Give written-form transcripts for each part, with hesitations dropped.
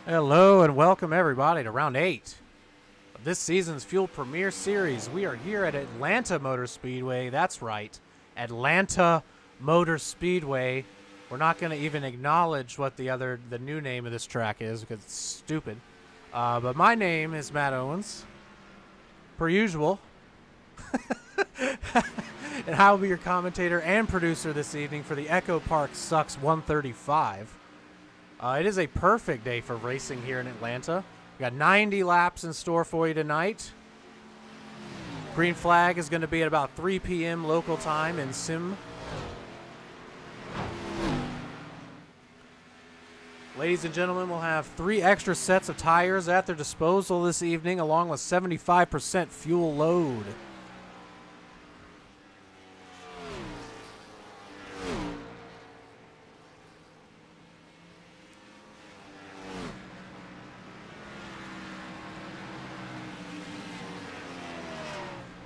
Hello and welcome everybody to round 8 of this season's Fuel Premier Series. We are here at Atlanta Motor Speedway. That's right, Atlanta Motor Speedway. We're not going to even acknowledge what the new name of this track is because it's stupid. But my name is Matt Owens, per usual. And I will be your commentator and producer this evening for the Echo Park Sucks 135. It is a perfect day for racing here in Atlanta. We got 90 laps in store for you tonight. Green flag is going to be at about 3 p.m. local time in Sim. Ladies and gentlemen, we'll have 3 extra sets of tires at their disposal this evening, along with 75% fuel load.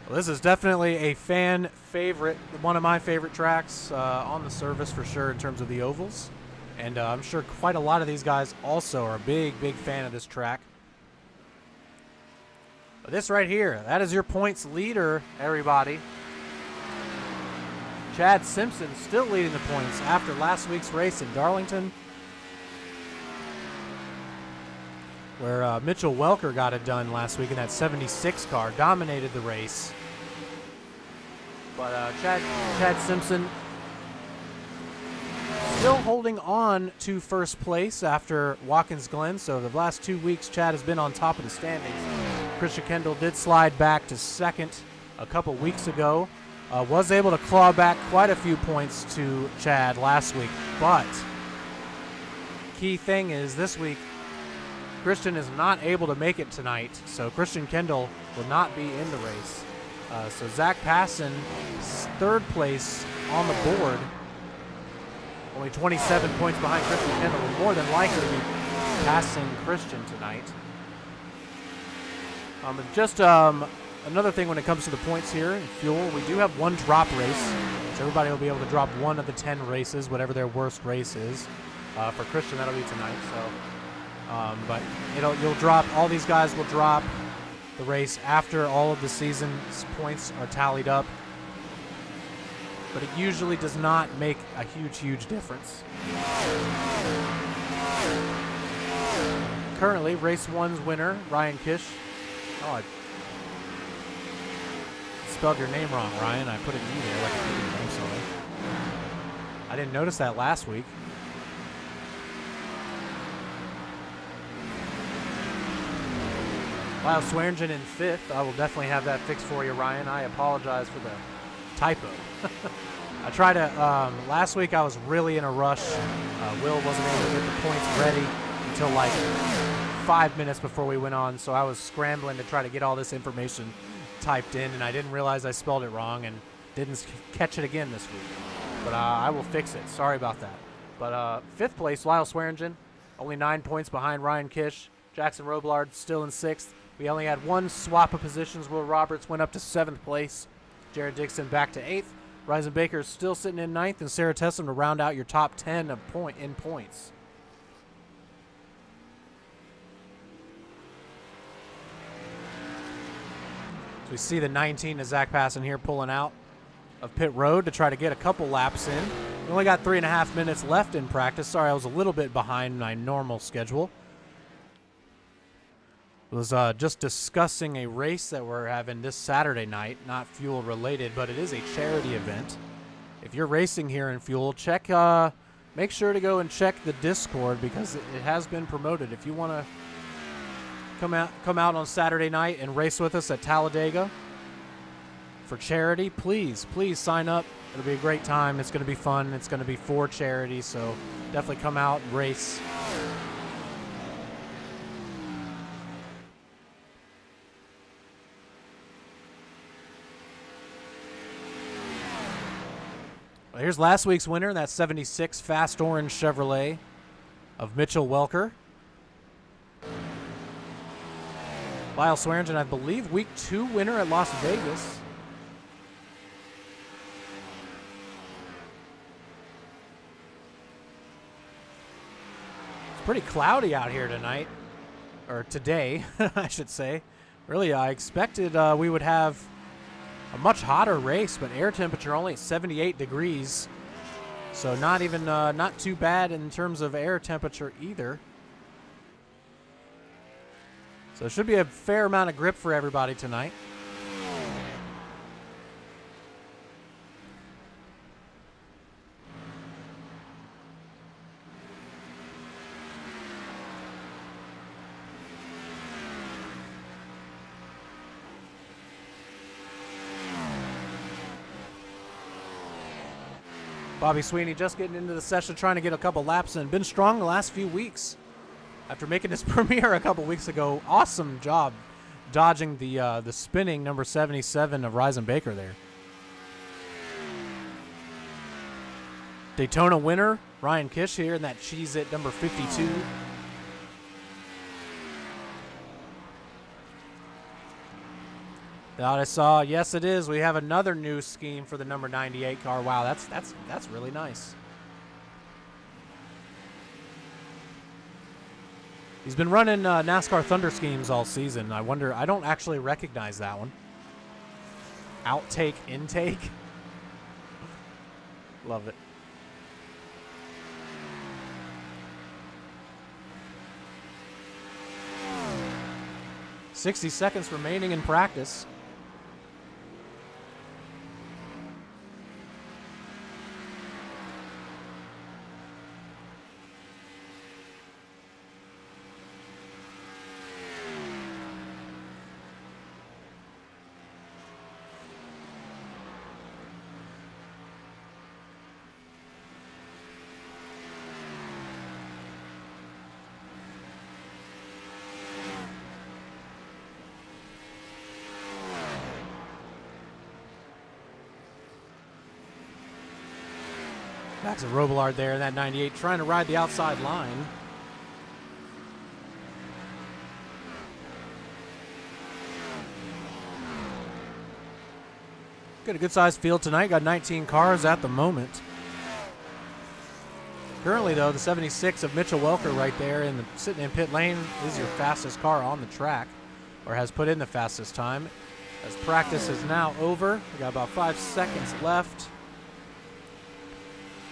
Well, this is definitely a fan favorite, one of my favorite tracks on the service for sure in terms of the ovals. And I'm sure quite a lot of these guys also are a big fan of this track. But this right here, that is your points leader, everybody. Chad Simpson still leading the points after last week's race in Darlington, where Mitchell Welker got it done last week in that 76 car, dominated the race. But Chad Simpson still holding on to first place after Watkins Glen. So the last 2 weeks, Chad has been on top of the standings. Christian Kendall did slide back to second a couple weeks ago. Was able to claw back quite a few points to Chad last week. But key thing is this week, Christian is not able to make it tonight, so Christian Kendall will not be in the race. So Zach Passon, third place on the board, only 27 points behind Christian Kendall, will more than likely be passing Christian tonight. Another thing when it comes to the points here in Fuel, we do have one drop race, so everybody will be able to drop one of the 10 races, whatever their worst race is. For Christian, that'll be tonight. So. But you'll drop, all these guys will drop the race after all of the season's points are tallied up. But it usually does not make a huge difference. Currently, race 1's winner, Ryan Kish. Oh, I spelled your name wrong, Ryan. I put an E there like an E. I'm sorry. I didn't notice that last week. Lyle Swearingen in 5th. I will definitely have that fixed for you, Ryan. I apologize for the typo. I tried to, last week I was really in a rush. Will wasn't able to get the points ready until like 5 minutes before we went on, so I was scrambling to try to get all this information typed in, and I didn't realize I spelled it wrong and didn't catch it again this week. But I will fix it. Sorry about that. But 5th place, Lyle Swearingen, only 9 points behind Ryan Kish. Jackson Roblard still in 6th. We only had one swap of positions. Will Roberts went up to 7th place. Jared Dixon back to 8th. Ryzen Baker is still sitting in 9th, and Sarah Tessum to round out your top 10 in points. So we see the 19 of Zach Passon here pulling out of pit road to try to get a couple laps in. We only got 3.5 minutes left in practice. Sorry, I was a little bit behind my normal schedule. Was just discussing a race that we're having this Saturday night, not Fuel related, but it is a charity event. If you're racing here in Fuel, check, make sure to go and check the Discord because it has been promoted. If you want to come out on Saturday night and race with us at Talladega for charity, please sign up. It'll be a great time. It's going to be fun. It's going to be for charity, so definitely come out and race. Well, here's last week's winner, that 76 Fast Orange Chevrolet of Mitchell Welker. Lyle Swearingen, I believe, week 2 winner at Las Vegas. Pretty cloudy out here tonight, or today, I should say. Really, I expected we would have a much hotter race, but air temperature only at 78 degrees. So not even, not too bad in terms of air temperature either. So it should be a fair amount of grip for everybody tonight. Bobby Sweeney just getting into the session, trying to get a couple laps in. Been strong the last few weeks. After making his premiere a couple weeks ago, awesome job dodging the spinning number 77 of Ryzen Baker there. Daytona winner Ryan Kish here in that Cheez-It number 52. Thought I saw, yes it is. We have another new scheme for the number 98 car. Wow, that's really nice. He's been running NASCAR Thunder schemes all season. I wonder, I don't actually recognize that one. Outtake, intake. Love it. "60 seconds remaining in practice." Back to Robillard there in that 98, trying to ride the outside line. Got a good-sized field tonight. Got 19 cars at the moment. Currently, though, the 76 of Mitchell Welker right there sitting in pit lane is your fastest car on the track, or has put in the fastest time. As practice is now over, we got about 5 seconds left.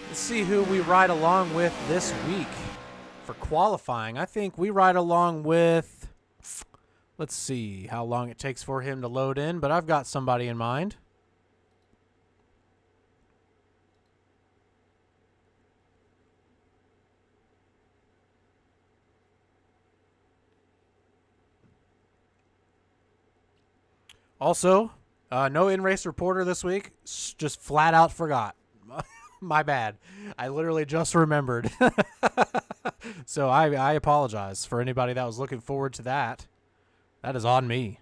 Let's see who we ride along with this week for qualifying. I think we ride along with, let's see how long it takes for him to load in, but I've got somebody in mind. Also, no in-race reporter this week. Just flat out forgot. My bad. I literally just remembered. So I apologize for anybody that was looking forward to that. That is on me.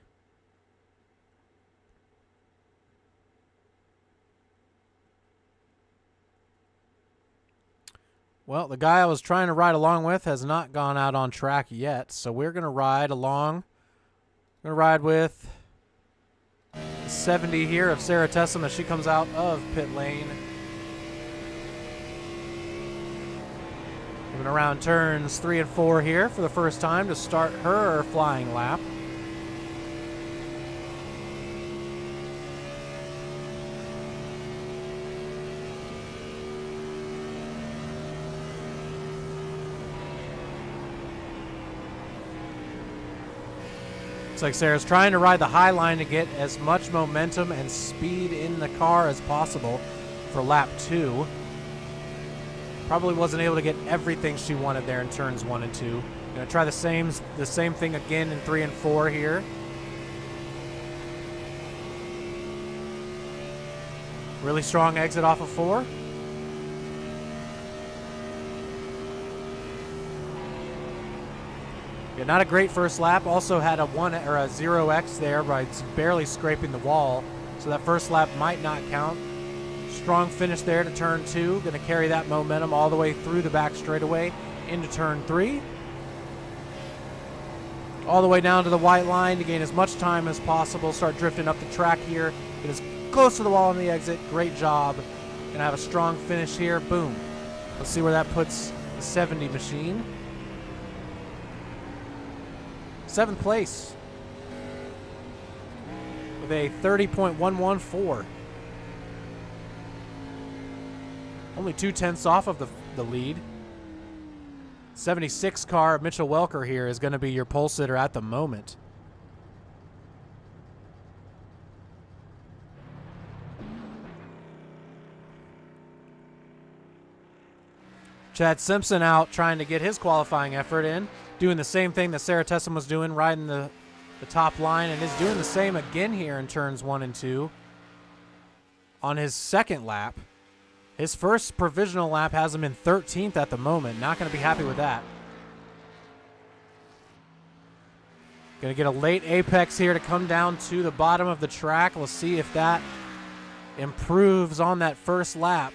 Well, the guy I was trying to ride along with has not gone out on track yet, so we're going to ride along. We're going to ride with 70 here of Sarah Tessum as she comes out of pit lane. Moving around turns 3 and 4 here for the first time to start her flying lap. Looks like Sarah's trying to ride the high line to get as much momentum and speed in the car as possible for lap 2. Probably wasn't able to get everything she wanted there in turns 1 and 2. Gonna try the same thing again in 3 and 4 here. Really strong exit off of 4. Yeah, not a great first lap. Also had a 0x there by barely scraping the wall. So that first lap might not count. Strong finish there to turn 2. Going to carry that momentum all the way through the back straightaway into turn 3. All the way down to the white line to gain as much time as possible. Start drifting up the track here. Get as close to the wall on the exit. Great job. Going to have a strong finish here. Boom. Let's see where that puts the 70 machine. 7th place with a 30.114. Only 2/10 off of the lead. 76 car of Mitchell Welker here is going to be your pole sitter at the moment. Chad Simpson out trying to get his qualifying effort in, doing the same thing that Sarah Tessum was doing, riding the top line, and is doing the same again here in turns 1 and 2 on his second lap. His first provisional lap has him in 13th at the moment. Not going to be happy with that. Going to get a late apex here to come down to the bottom of the track. We'll see if that improves on that first lap.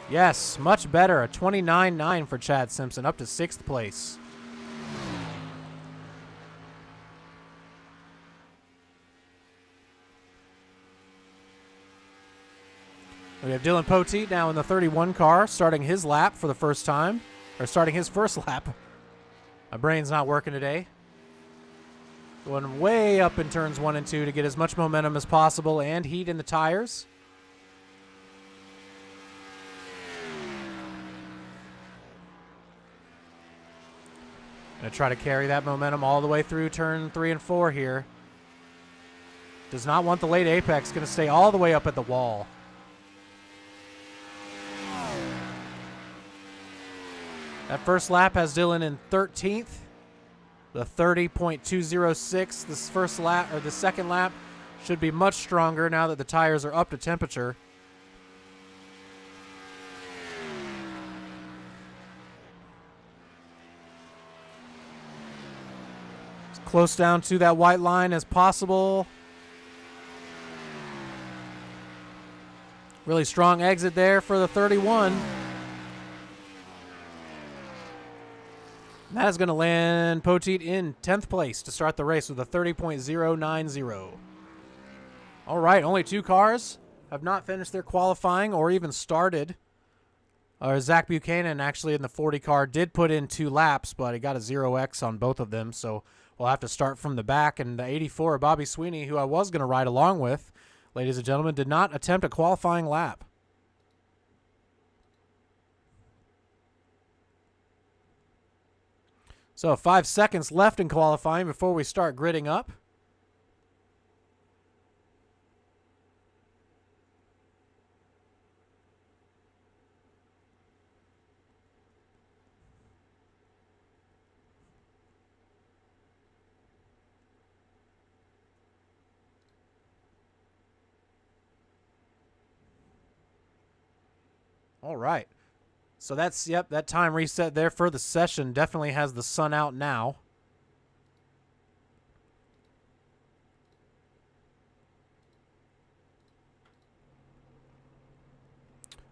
Yes, much better. A 29.9 for Chad Simpson, up to 6th place. We have Dylan Poteet now in the 31 car, starting his lap for the first time, or starting his first lap. My brain's not working today. Going way up in turns 1 and 2 to get as much momentum as possible and heat in the tires. Going to try to carry that momentum all the way through turn 3 and 4 here. Does not want the late apex. Going to stay all the way up at the wall. That first lap has Dylan in 13th. The 30.206. This first lap, or the second lap, should be much stronger now that the tires are up to temperature. Close down to that white line as possible. Really strong exit there for the 31. And that is going to land Poteet in 10th place to start the race with a 30.090. All right, only 2 cars have not finished their qualifying or even started. Zach Buchanan actually in the 40 car did put in 2 laps, but he got a 0x on both of them, so we'll have to start from the back. And the 84, Bobby Sweeney, who I was going to ride along with, ladies and gentlemen, did not attempt a qualifying lap. So 5 seconds left in qualifying before we start gridding up. All right. So that's, yep, that time reset there for the session. Definitely has the sun out now.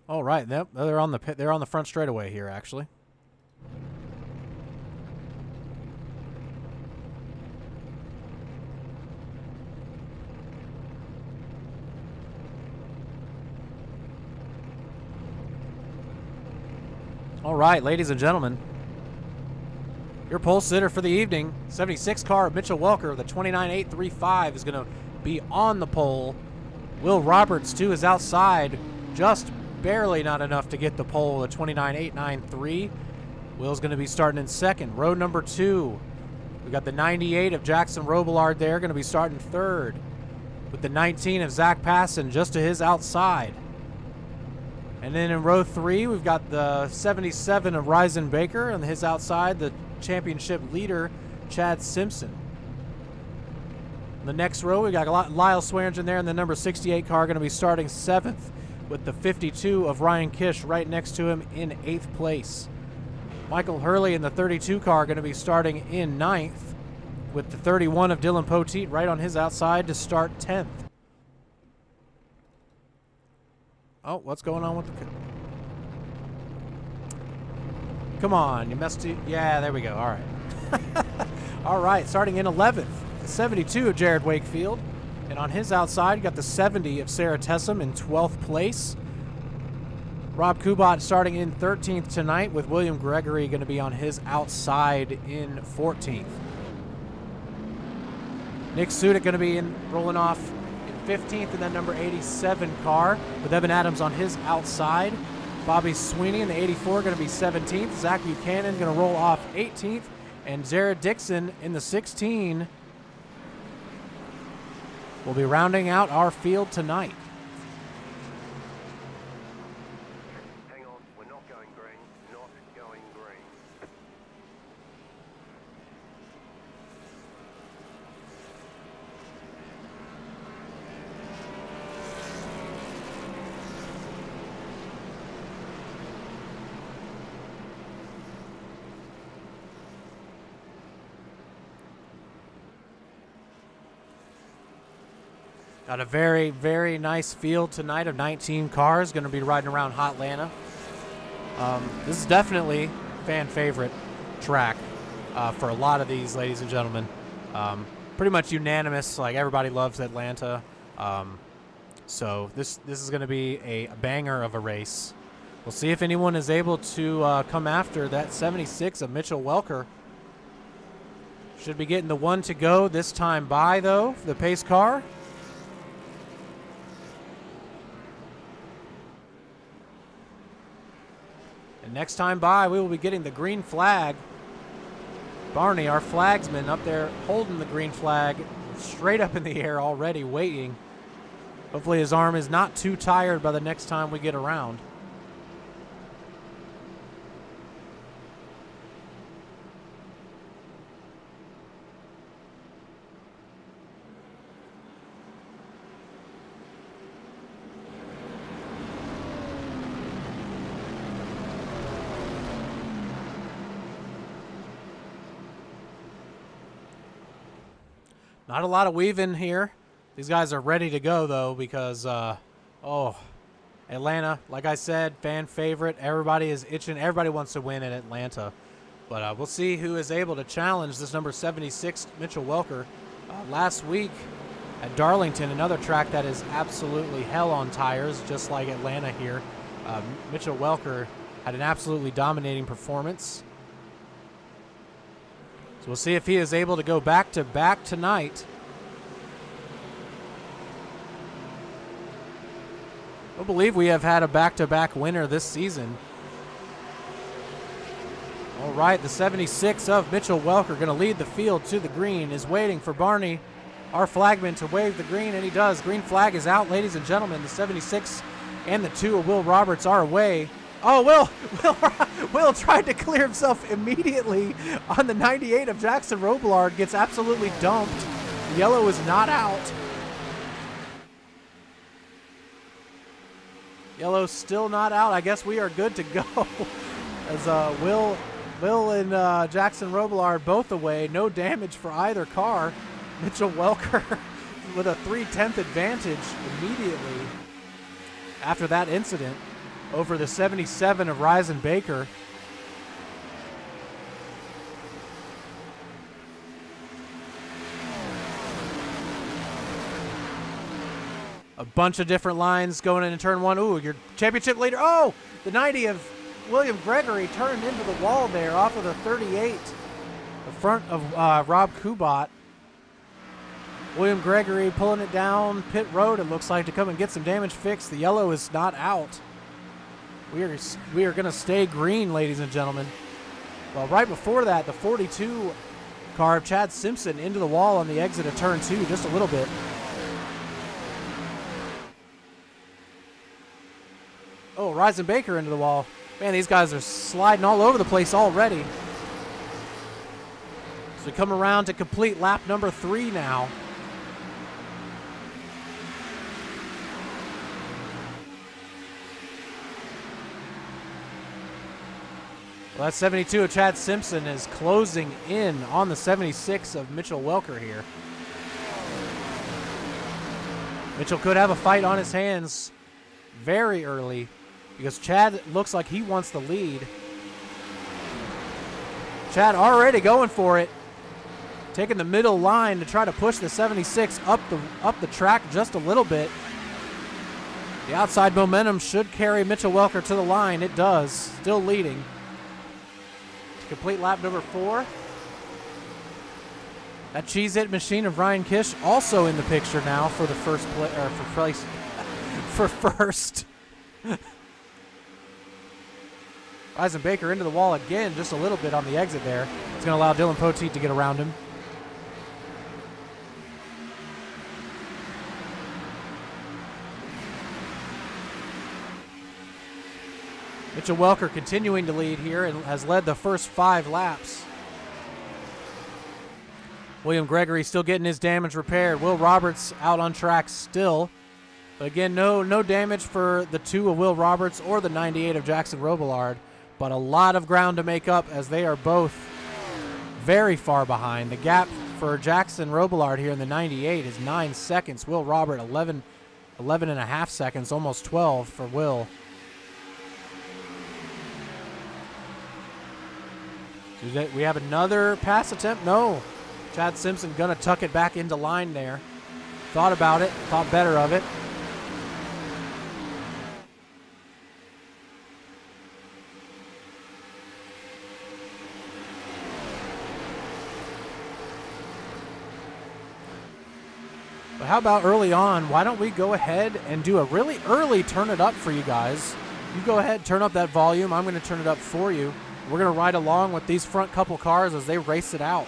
All right, yep, they're on the front straightaway here actually. All right, ladies and gentlemen, your pole sitter for the evening, 76 car Mitchell Welker, the 29.835 is going to be on the pole. Will Roberts, too, is outside, just barely not enough to get the pole, the 29.893. Will's going to be starting in second. Row number 2, we got the 98 of Jackson Robillard there, going to be starting third, with the 19 of Zach Passon just to his outside. And then in row 3, we've got the 77 of Ryzen Baker on his outside, the championship leader, Chad Simpson. In the next row, we got Lyle Swearingen there in the number 68 car, going to be starting 7th, with the 52 of Ryan Kish right next to him in 8th place. Michael Hurley in the 32 car going to be starting in 9th, with the 31 of Dylan Poteet right on his outside to start 10th. Oh, what's going on with the... Come on, you messed it. Yeah, there we go. All right. All right, starting in 11th, the 72 of Jared Wakefield. And on his outside, you got the 70 of Sarah Tessum in 12th place. Rob Kubat starting in 13th tonight, with William Gregory going to be on his outside in 14th. Nick Sudik going to be rolling off in 15th, and then number 87 car with Evan Adams on his outside. Bobby Sweeney in the 84 going to be 17th. Zach Buchanan going to roll off 18th, and Jared Dixon in the 16 will be rounding out our field tonight. Got a very, very nice field tonight of 19 cars going to be riding around Hotlanta. This is definitely fan favorite track for a lot of these, ladies and gentlemen. Pretty much unanimous. Like, everybody loves Atlanta. So this is going to be a banger of a race. We'll see if anyone is able to come after that 76 of Mitchell Welker. Should be getting the one to go this time by, though, for the pace car. And next time by, we will be getting the green flag. Barney, our flagsman, up there holding the green flag straight up in the air already, waiting. Hopefully his arm is not too tired by the next time we get around. Not a lot of weaving here. These guys are ready to go, though, because, Atlanta, like I said, fan favorite. Everybody is itching. Everybody wants to win in Atlanta. But we'll see who is able to challenge this number 76, Mitchell Welker. Last week at Darlington, another track that is absolutely hell on tires, just like Atlanta here. Mitchell Welker had an absolutely dominating performance. We'll see if he is able to go back-to-back tonight. I believe we have had a back-to-back winner this season. All right, the 76 of Mitchell Welker going to lead the field to the green, is waiting for Barney, our flagman, to wave the green, and he does. Green flag is out, ladies and gentlemen. The 76 and the 2 of Will Roberts are away. Oh, Will tried to clear himself immediately on the 98 of Jackson Robillard. Gets absolutely dumped. Yellow is not out. Yellow still not out. I guess we are good to go. As Will and Jackson Robillard both away. No damage for either car. Mitchell Welker with a 3/10 advantage immediately after that incident over the 77 of Ryzen Baker. A bunch of different lines going into turn one. Ooh, your championship leader. Oh, the 90 of William Gregory turned into the wall there off of the 38. The front of Rob Kubat. William Gregory pulling it down pit road, it looks like, to come and get some damage fixed. The yellow is not out. We are going to stay green, ladies and gentlemen. Well, right before that, the 42 car of Chad Simpson into the wall on the exit of turn 2 just a little bit. Oh, Ryzen Baker into the wall. Man, these guys are sliding all over the place already. So we come around to complete lap number 3 now. Well, that 72 of Chad Simpson is closing in on the 76 of Mitchell Welker here. Mitchell could have a fight on his hands very early because Chad looks like he wants the lead. Chad already going for it. Taking the middle line to try to push the 76 up the track just a little bit. The outside momentum should carry Mitchell Welker to the line. It does. Still leading. Complete lap number 4. That Cheez-It machine of Ryan Kish also in the picture now for the first place, for first. Eisenbaker into the wall again, just a little bit on the exit there. It's going to allow Dylan Poteet to get around him. Mitchell Welker continuing to lead here and has led the first 5 laps. William Gregory still getting his damage repaired. Will Roberts out on track still. But again, no damage for the 2 of Will Roberts or the 98 of Jackson Robillard. But a lot of ground to make up as they are both very far behind. The gap for Jackson Robillard here in the 98 is 9 seconds. Will Robert 11 and a half seconds, almost 12 for Will. We have another pass attempt. No. Chad Simpson going to tuck it back into line there. Thought about it. Thought better of it. But how about early on? Why don't we go ahead and do a really early turn it up for you guys? You go ahead, turn up that volume. I'm going to turn it up for you. We're going to ride along with these front couple cars as they race it out.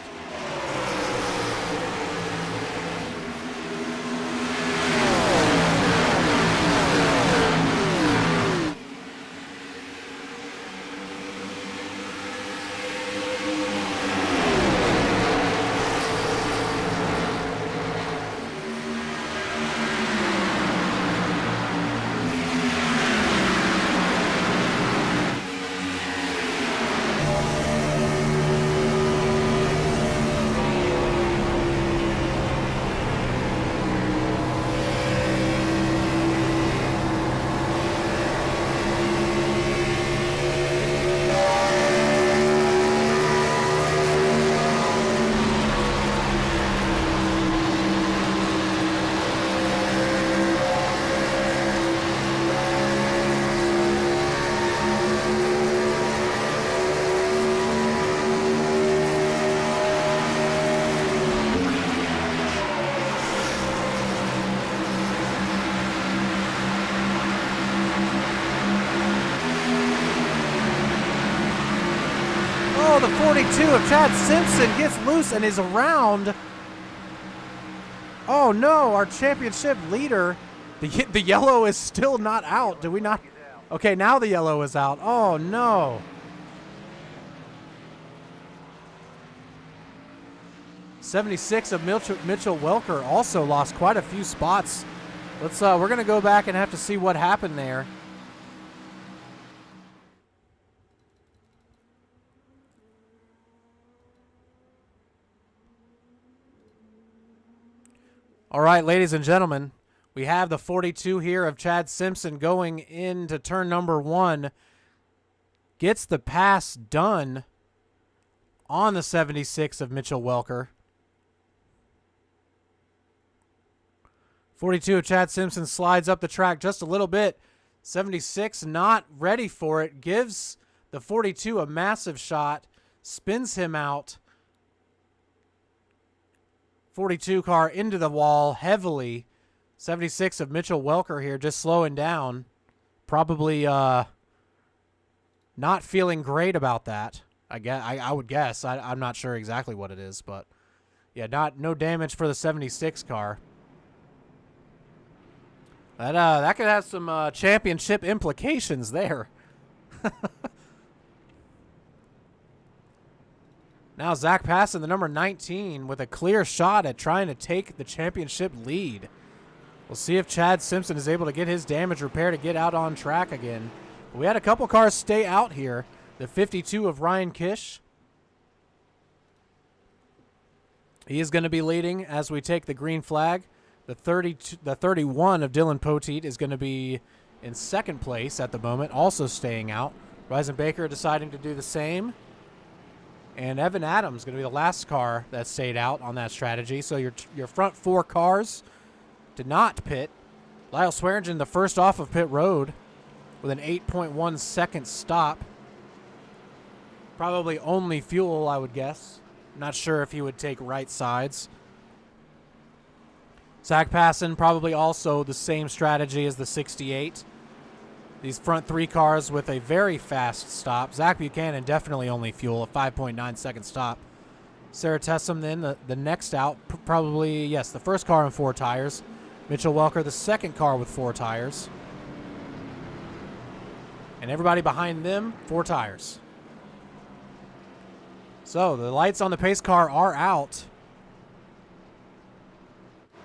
The 42 of Chad Simpson gets loose and is around. Oh no, our championship leader. The yellow is still not out. Did we not? Okay, now the yellow is out. Oh no. '76 of Mitchell Welker also lost quite a few spots. We're gonna go back and have to see what happened there. All right, ladies and gentlemen, we have the 42 here of Chad Simpson going into turn number 1. Gets the pass done on the 76 of Mitchell Welker. 42 of Chad Simpson slides up the track just a little bit. 76 not ready for it. Gives the 42 a massive shot. Spins him out. 42 car into the wall heavily. 76 of Mitchell Welker here just slowing down. Probably not feeling great about that. I would guess. I'm not sure exactly what it is, but yeah, no damage for the 76 car. That could have some championship implications there. Now Zach Passon, the number 19, with a clear shot at trying to take the championship lead. We'll see if Chad Simpson is able to get his damage repair to get out on track again. We had a couple cars stay out here. The 52 of Ryan Kish. He is going to be leading as we take the green flag. The 31 of Dylan Poteet is going to be in second place at the moment, also staying out. Reisenbaker deciding to do the same. And Evan Adams going to be the last car that stayed out on that strategy. So your front 4 cars did not pit. Lyle Swearingen, the first off of pit road with an 8.1 second stop. Probably only fuel, I would guess. Not sure if he would take right sides. Zach Passon, probably also the same strategy as the 68. These front three cars with a very fast stop. Zach Buchanan definitely only fuel, a 5.9 second stop. Sarah Tessum then the next out, probably, yes, the first car on 4 tires. Mitchell Welker, the second car with 4 tires. And everybody behind them, 4 tires. So the lights on the pace car are out.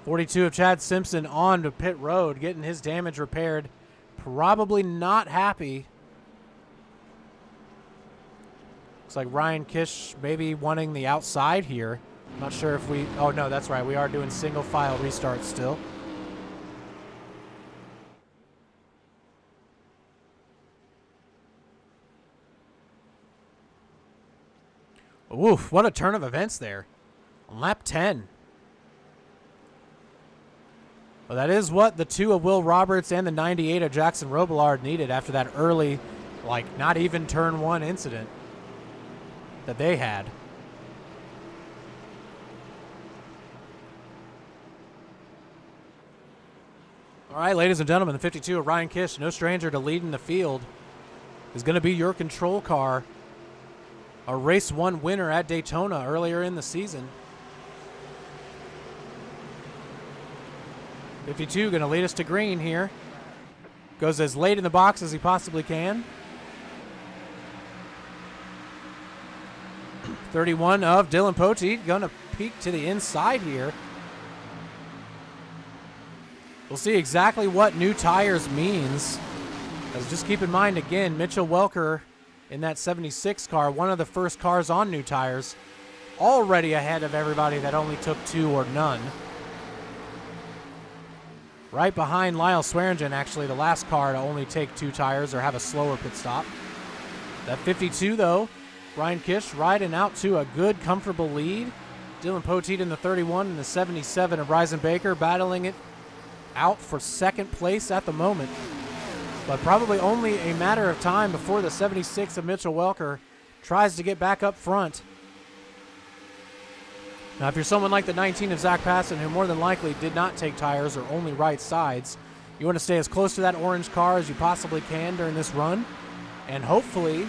42 of Chad Simpson on to pit road, getting his damage repaired. Probably not happy. Looks like Ryan Kish maybe wanting the outside here. I'm not sure if we... Oh, no, that's right. We are doing single file restart still. Oof, what a turn of events there. On lap 10. Well, that is what the 2 of Will Roberts and the 98 of Jackson Robillard needed after that early, like, not even turn 1 incident that they had. All right, ladies and gentlemen, the 52 of Ryan Kish, no stranger to leading the field, is going to be your control car. A race 1 winner at Daytona earlier in the season. 52 going to lead us to green here. Goes as late in the box as he possibly can. 31 of Dylan Poteet going to peek to the inside here. We'll see exactly what new tires means. As just keep in mind, again, Mitchell Welker in that 76 car, one of the first cars on new tires, already ahead of everybody that only took 2 or none. Right behind Lyle Swearingen, actually, the last car to only take 2 tires or have a slower pit stop. That 52, though, Ryan Kish riding out to a good, comfortable lead. Dylan Poteet in the 31 and the 77 of Bryson Baker battling it out for second place at the moment. But probably only a matter of time before the 76 of Mitchell Welker tries to get back up front. Now, if you're someone like the 19 of Zach Passon, who more than likely did not take tires or only right sides, you want to stay as close to that orange car as you possibly can during this run. And hopefully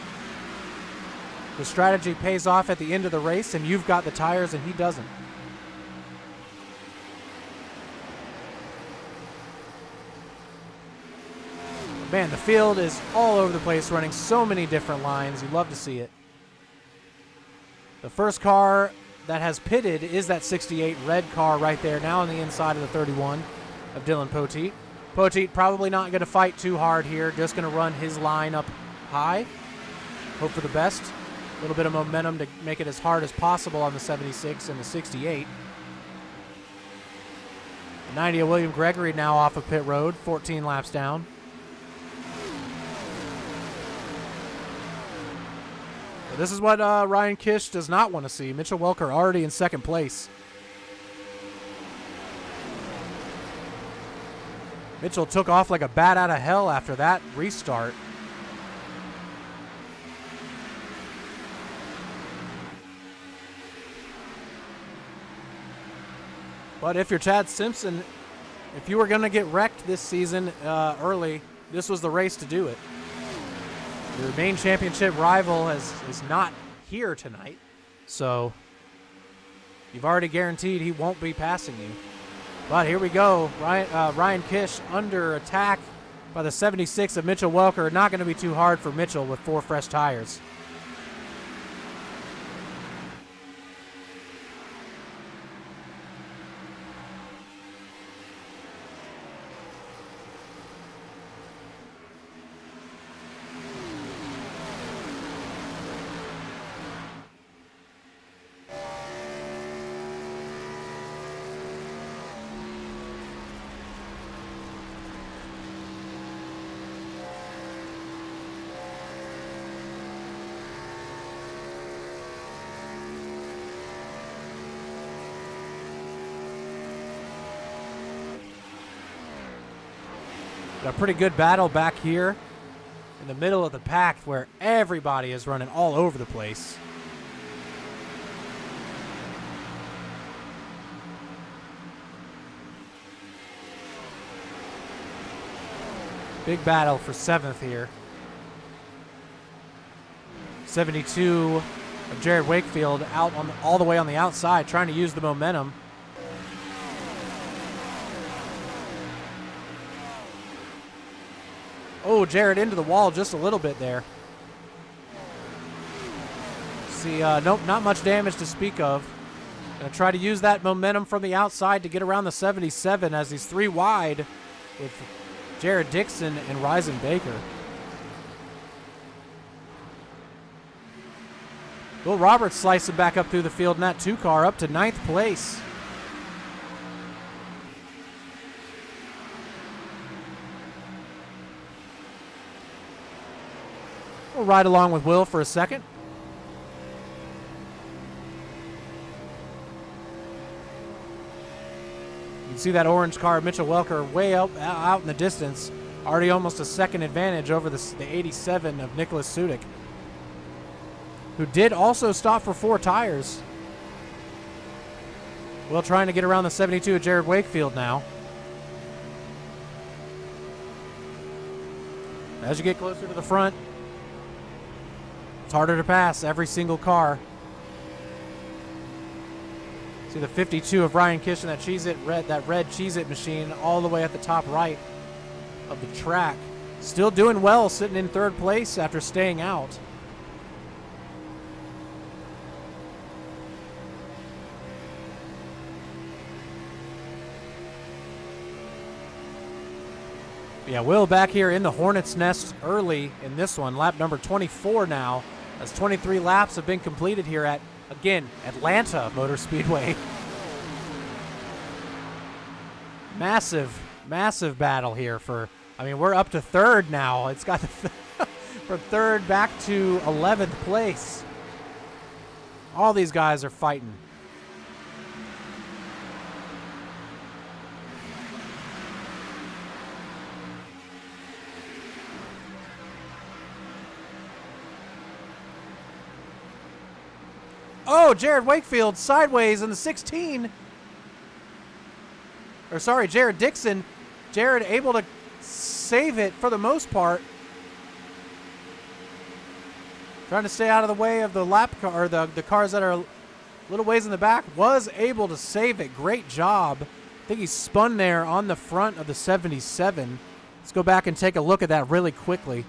the strategy pays off at the end of the race and you've got the tires and he doesn't. Man, the field is all over the place, running so many different lines. You love to see it. The first car that has pitted is that 68 red car right there, now on the inside of the 31 of Dylan Poteet. Poteet probably not going to fight too hard here, just going to run his line up high. Hope for the best. A little bit of momentum to make it as hard as possible on the 76 and the 68. 90 of William Gregory now off of pit road, 14 laps down. This is what Ryan Kish does not want to see. Mitchell Welker already in second place. Mitchell took off like a bat out of hell after that restart. But if you're Chad Simpson, if you were going to get wrecked this season early, this was the race to do it. Your main championship rival is not here tonight, so you've already guaranteed he won't be passing you. But here we go. Ryan Kish under attack by the 76 of Mitchell Welker. Not going to be too hard for Mitchell with 4 fresh tires. Got a pretty good battle back here in the middle of the pack where everybody is running all over the place. Big battle for 7th here. 72 of Jared Wakefield out on all the way on the outside, trying to use the momentum. Oh, Jared into the wall just a little bit there. See, nope, not much damage to speak of. Gonna try to use that momentum from the outside to get around the 77 as he's 3 wide with Jared Dixon and Ryzen Baker. Will Roberts slicing back up through the field in that 2 car up to 9th place. We'll ride along with Will for a second. You can see that orange car, Mitchell Welker, way up out in the distance. Already almost a second advantage over the 87 of Nicholas Sudik, who did also stop for 4 tires. Will trying to get around the 72 of Jared Wakefield now. As you get closer to the front, it's harder to pass every single car. See the 52 of Ryan Kish and that red Cheez-It machine all the way at the top right of the track. Still doing well, sitting in 3rd place after staying out. Yeah, Will back here in the Hornet's Nest early in this one. Lap number 24 now, as 23 laps have been completed here at, again, Atlanta Motor Speedway. Massive, massive battle here for, I mean, we're up to 3rd now. It's got from 3rd back to 11th place. All these guys are fighting. Oh, Jared Wakefield sideways in the 16. Or sorry, Jared Dixon. Jared able to save it for the most part. Trying to stay out of the way of the lap car, or the cars that are a little ways in the back. Was able to save it. Great job. I think he spun there on the front of the 77. Let's go back and take a look at that really quickly.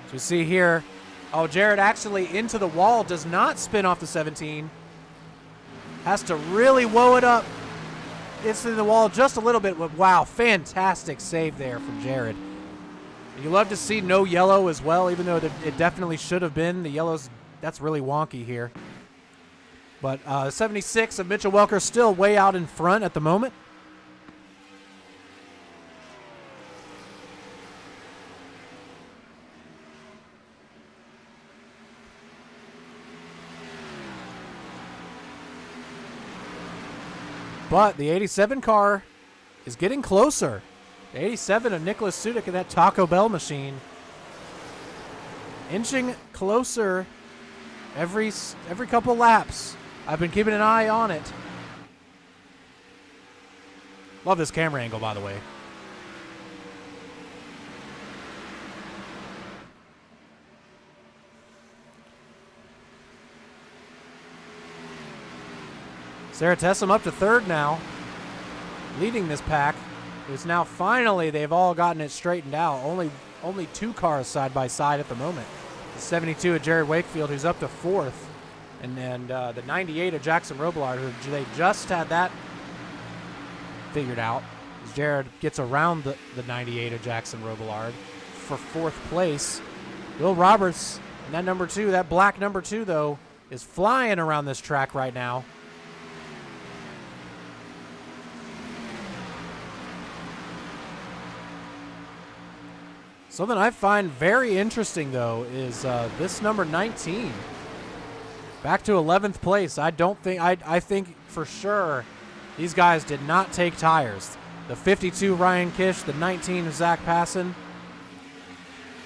So you see here, oh, Jared actually into the wall, does not spin off the 17. Has to really woe it up. It's in the wall just a little bit. Wow, fantastic save there from Jared. You love to see no yellow as well, even though it definitely should have been. The yellow's, that's really wonky here. But 76 of Mitchell Welker still way out in front at the moment. But the 87 car is getting closer. The 87 of Nicholas Sudik and that Taco Bell machine inching closer every couple laps. I've been keeping an eye on it. Love this camera angle, by the way. Sarah Tessum up to 3rd now, leading this pack. It's now finally, they've all gotten it straightened out. Only 2 cars side by side at the moment. The 72 of Jared Wakefield, who's up to 4th, and then the 98 of Jackson Robillard, who they just had that figured out. As Jared gets around the 98 of Jackson Robillard for 4th place. Will Roberts, and that number 2, that black number 2 though, is flying around this track right now. Something I find very interesting, though, is this number 19. Back to 11th place. I think for sure these guys did not take tires. The 52 Ryan Kish, the 19 Zach Passon.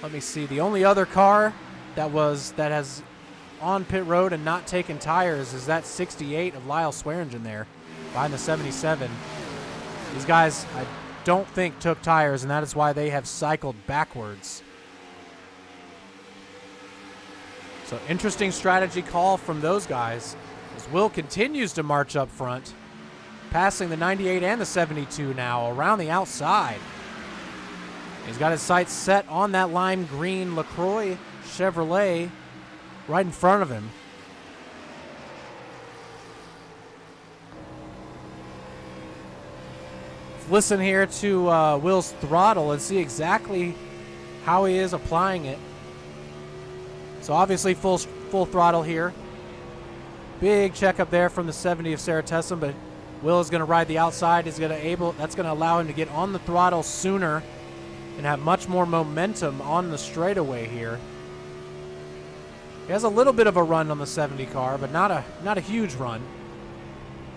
Let me see. The only other car that has on pit road and not taken tires is that 68 of Lyle Swearingen there behind the 77. These guys, I don't think, took tires, and that is why they have cycled backwards. So interesting strategy call from those guys as Will continues to march up front, passing the 98 and the 72 now around the outside. He's got his sights set on that lime green LaCroix Chevrolet right in front of him. Let's listen here to Will's throttle and see exactly how he is applying it. So obviously full throttle here. Big checkup there from the 70 of Sarah Tessum, but Will is going to ride the outside. That's going to allow him to get on the throttle sooner and have much more momentum on the straightaway here. He has a little bit of a run on the 70 car, but not a huge run.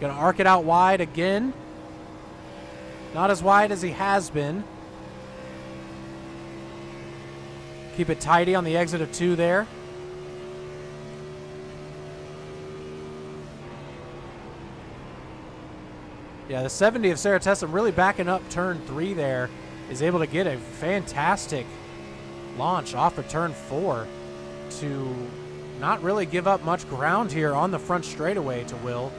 Going to arc it out wide again. Not as wide as he has been. Keep it tidy on the exit of 2 there. Yeah, the 70 of Sarah Tessum really backing up turn 3 there. Is able to get a fantastic launch off of turn 4 to not really give up much ground here on the front straightaway to Will.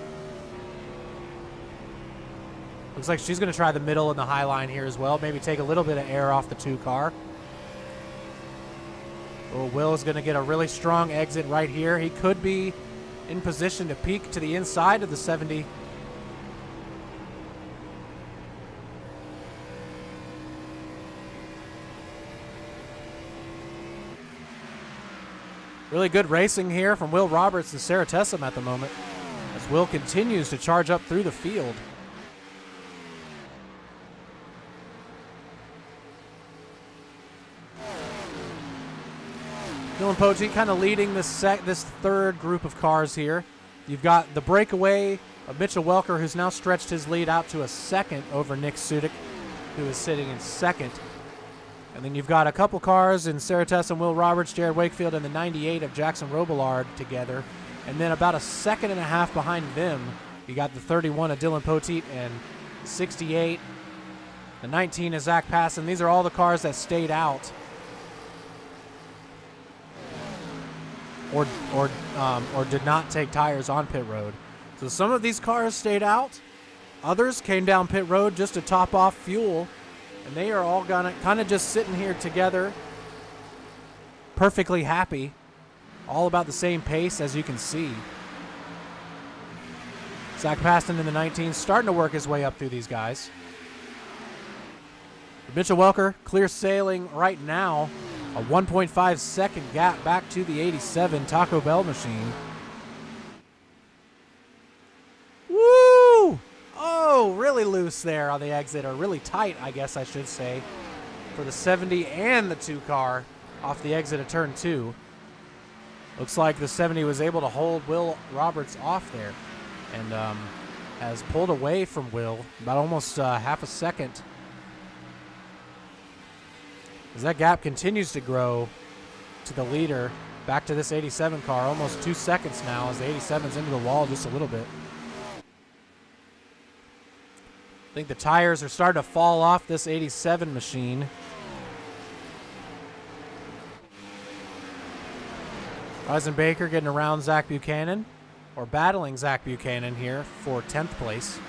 Looks like she's going to try the middle and the high line here as well. Maybe take a little bit of air off the 2 car. Oh, Will is going to get a really strong exit right here. He could be in position to peek to the inside of the 70. Really good racing here from Will Roberts and Sarah Tessum at the moment as Will continues to charge up through the field. Dylan Poteet kind of leading this third group of cars here. You've got the breakaway of Mitchell Welker, who's now stretched his lead out to a second over Nick Sudik, who is sitting in second. And then you've got a couple cars in Sarah Tessum, Will Roberts, Jared Wakefield, and the 98 of Jackson Robillard together. And then about a second and a half behind them, you got the 31 of Dylan Poteet and the 68, the 19 of Zach Passon. These are all the cars that stayed out or did not take tires on pit road. So some of these cars stayed out. Others came down pit road just to top off fuel. And they are all gonna kind of just sitting here together, perfectly happy, all about the same pace as you can see. Zach Paston in the 19, starting to work his way up through these guys. Mitchell Welker, clear sailing right now. A 1.5 second gap back to the 87 Taco Bell machine. Woo! Oh, really loose there on the exit, or really tight, I guess I should say, for the 70 and the 2 car off the exit of turn 2. Looks like the 70 was able to hold Will Roberts off there and has pulled away from Will about almost half a second. As that gap continues to grow to the leader, back to this 87 car, almost 2 seconds now as the 87's into the wall just a little bit. I think the tires are starting to fall off this 87 machine. Eisenbaker getting around Zach Buchanan, or battling Zach Buchanan here for 10th place.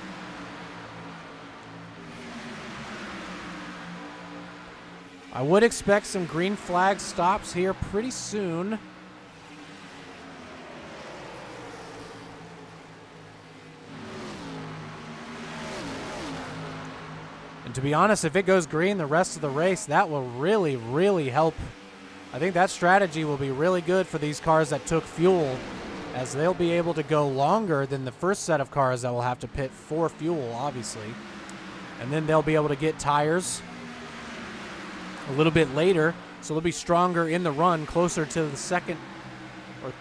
I would expect some green flag stops here pretty soon. And to be honest, if it goes green the rest of the race, that will really, really help. I think that strategy will be really good for these cars that took fuel, as they'll be able to go longer than the first set of cars that will have to pit for fuel, obviously. And then they'll be able to get tires a little bit later, so they'll be stronger in the run, closer to the second, or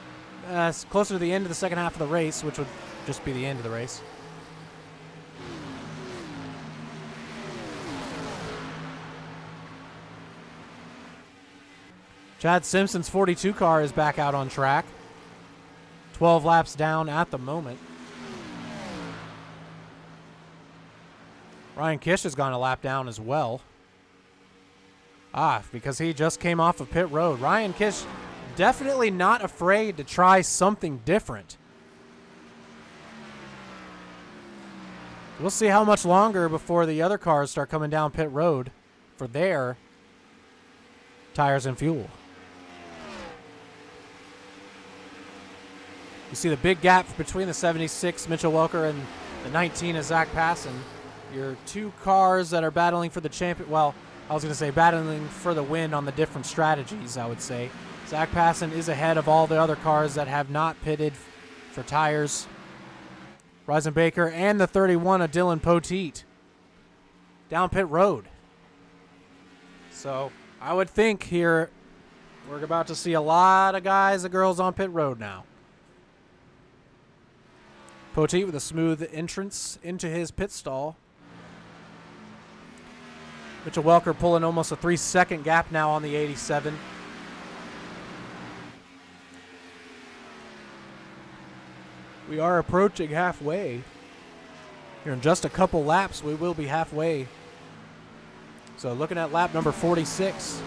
closer to the end of the second half of the race, which would just be the end of the race. Chad Simpson's 42 car is back out on track. 12 laps down at the moment. Ryan Kish has gone a lap down as well. Because he just came off of pit road. Ryan Kish definitely not afraid to try something different. We'll see how much longer before the other cars start coming down pit road for their tires and fuel. You see the big gap between the 76 Mitchell Welker and the 19 is Zach Passon. Your two cars that are battling for the champion. Well, I was going to say battling for the win on the different strategies, I would say. Zach Passon is ahead of all the other cars that have not pitted for tires. Risenbaker and the 31 of Dylan Poteet down pit road. So I would think here we're about to see a lot of guys and girls on pit road now. Poteet with a smooth entrance into his pit stall. Mitchell Welker pulling almost a 3-second gap now on the 87. We are approaching halfway. Here in just a couple laps, we will be halfway. So looking at lap number 46.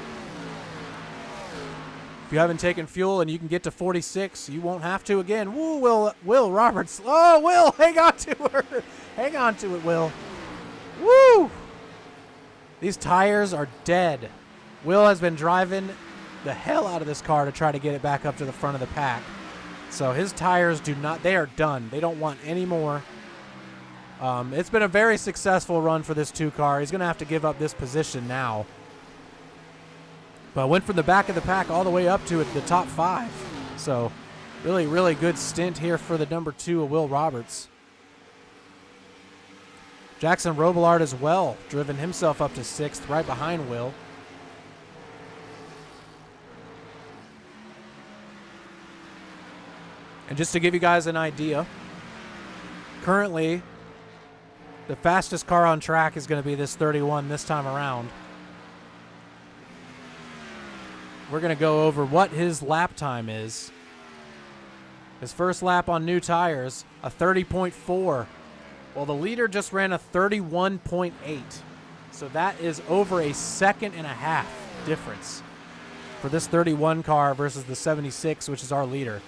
If you haven't taken fuel and you can get to 46, you won't have to again. Woo, Will Roberts. Oh, Will, hang on to her. Hang on to it, Will. Woo! These tires are dead. Will has been driving the hell out of this car to try to get it back up to the front of the pack. So his tires they are done. They don't want any more. It's been a very successful run for this 2 car. He's going to have to give up this position now. But went from the back of the pack all the way up to the top 5. So really, really good stint here for the number 2 of Will Roberts. Jackson Robillard as well, driven himself up to 6th, right behind Will. And just to give you guys an idea, currently the fastest car on track is going to be this 31 this time around. We're going to go over what his lap time is. His first lap on new tires, a 30.4. Well, the leader just ran a 31.8. So that is over a second and a half difference for this 31 car versus the 76, which is our leader.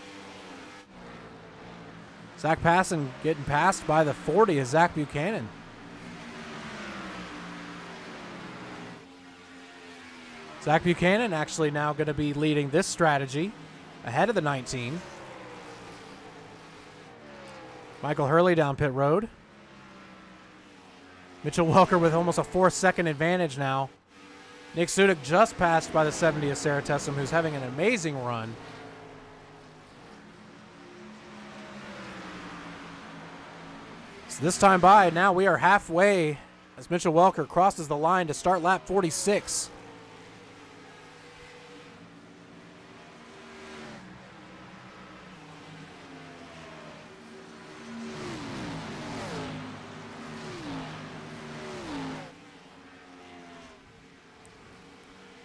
Zach Passon getting passed by the 40 is Zach Buchanan. Zach Buchanan actually now going to be leading this strategy ahead of the 19. Michael Hurley down pit road. Mitchell Welker with almost a 4-second advantage now. Nick Sudik just passed by the 70 of Sarah Tessum, who's having an amazing run. So this time by, now we are halfway as Mitchell Welker crosses the line to start lap 46.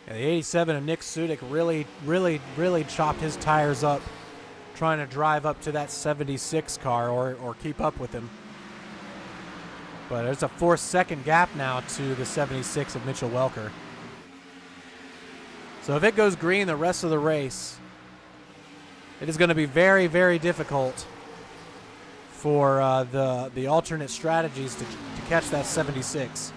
The 87 of Nick Sudik really chopped his tires up trying to drive up to that 76 car or keep up with him. But there's a 4-second gap now to the 76 of Mitchell Welker. So if it goes green the rest of the race, it is going to be very, very difficult for the alternate strategies to catch that 76.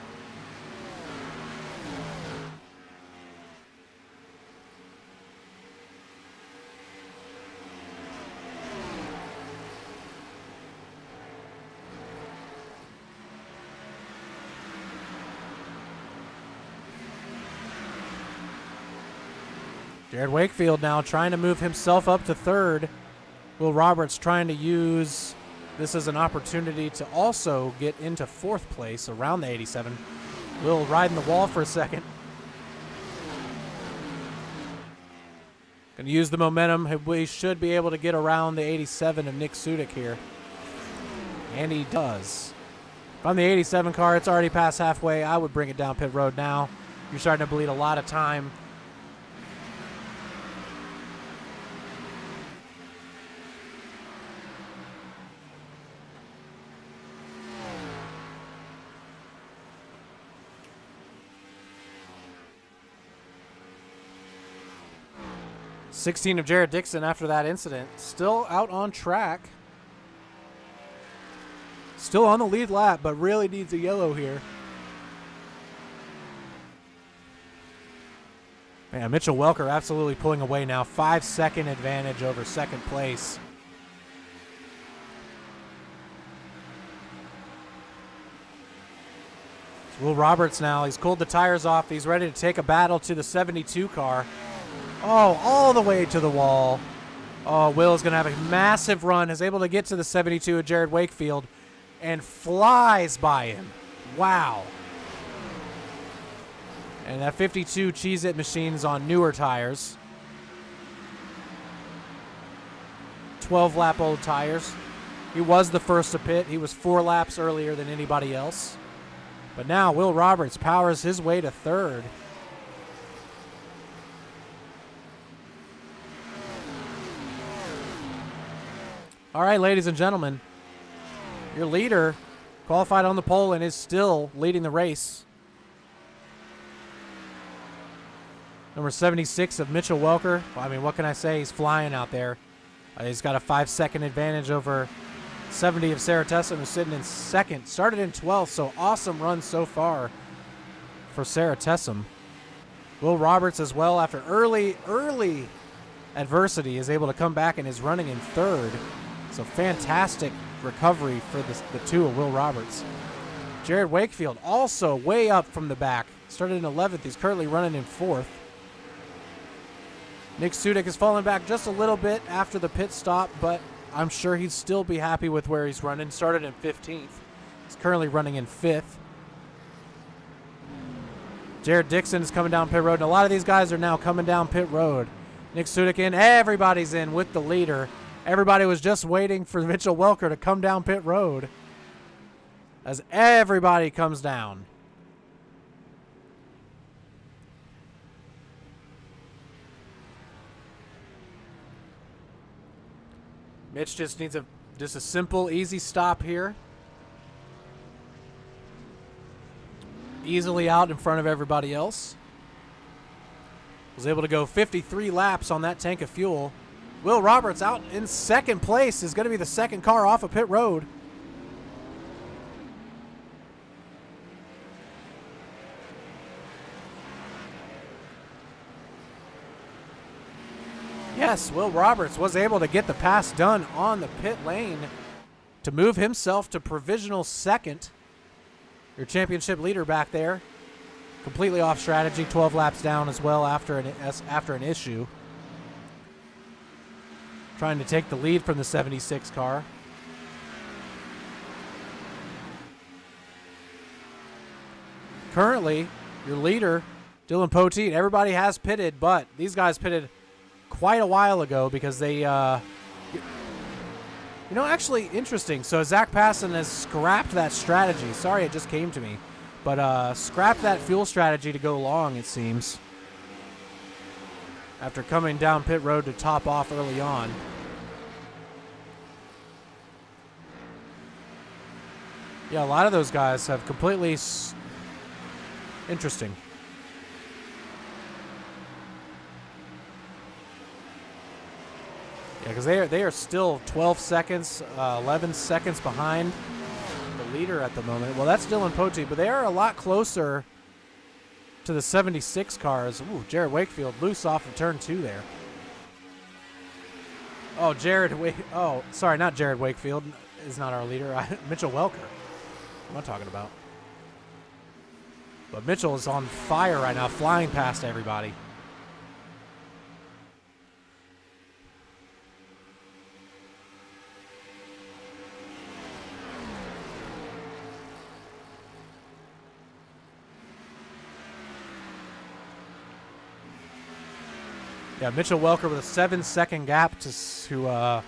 Jared Wakefield now trying to move himself up to 3rd. Will Roberts trying to use this as an opportunity to also get into 4th place around the 87. Will riding the wall for a second. Going to use the momentum. We should be able to get around the 87 of Nick Sudik here. And he does. If I'm the 87 car, it's already past halfway. I would bring it down pit road now. You're starting to bleed a lot of time. '16 of Jared Dixon after that incident. Still out on track. Still on the lead lap, but really needs a yellow here. Man, Mitchell Welker absolutely pulling away now. 5-second advantage over second place. It's Will Roberts now. He's cooled the tires off. He's ready to take a battle to the 72 car. Oh, all the way to the wall. Oh, Will is going to have a massive run. Is able to get to the 72 of Jared Wakefield and flies by him. Wow. And that 52 Cheez-It machine is on newer tires. 12-lap old tires. He was the first to pit. He was 4 laps earlier than anybody else. But now Will Roberts powers his way to third. All right, ladies and gentlemen, your leader qualified on the pole and is still leading the race. Number 76 of Mitchell Welker. Well, I mean, what can I say? He's flying out there. He's got a 5-second advantage over 70 of Sarah Tessum, who's sitting in second. Started in 12th, so awesome run so far for Sarah Tessum. Will Roberts as well, after early adversity, is able to come back and is running in third. So fantastic recovery for the two of Will Roberts. Jared Wakefield also way up from the back. Started in 11th. He's currently running in 4th. Nick Sudik has fallen back just a little bit after the pit stop, but I'm sure he'd still be happy with where he's running. Started in 15th. He's currently running in 5th. Jared Dixon is coming down pit road, and a lot of these guys are now coming down pit road. Nick Sudik in. Everybody's in with the leader. Everybody was just waiting for Mitchell Welker to come down pit road as everybody comes down. Mitch just needs a simple, easy stop here. Easily out in front of everybody else. Was able to go 53 laps on that tank of fuel. Will Roberts out in second place, is going to be the second car off of pit road. Yes, Will Roberts was able to get the pass done on the pit lane to move himself to provisional second. Your championship leader back there. Completely off strategy, 12 laps down as well after an issue. Trying to take the lead from the 76 car. Currently, your leader, Dylan Poteet, everybody has pitted, but these guys pitted quite a while ago because they, actually interesting. So Zach Passon has scrapped that strategy. Sorry, it just came to me. But scrapped that fuel strategy to go long, it seems, after coming down pit road to top off early on. Yeah, a lot of those guys have completely interesting. Yeah, because they are still 12 seconds, 11 seconds behind the leader at the moment. Well, that's Dylan Poteet, but they are a lot closer to the 76 cars. Ooh, Jared Wakefield loose off of turn 2 there. Oh, sorry, not Jared Wakefield is not our leader. Mitchell Welker. What am I talking about? But Mitchell is on fire right now, flying past everybody. Yeah, Mitchell Welker with a 7-second gap to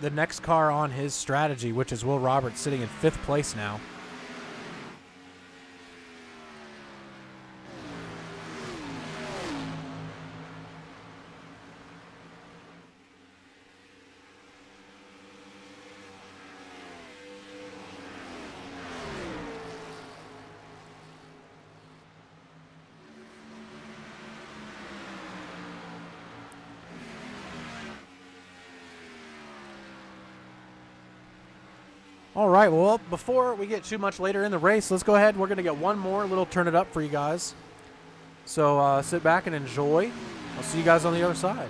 the next car on his strategy, which is Will Roberts, sitting in 5th place now. All right, well, before we get too much later in the race, let's go ahead. We're going to get one more little turn it up for you guys. So sit back and enjoy. I'll see you guys on the other side.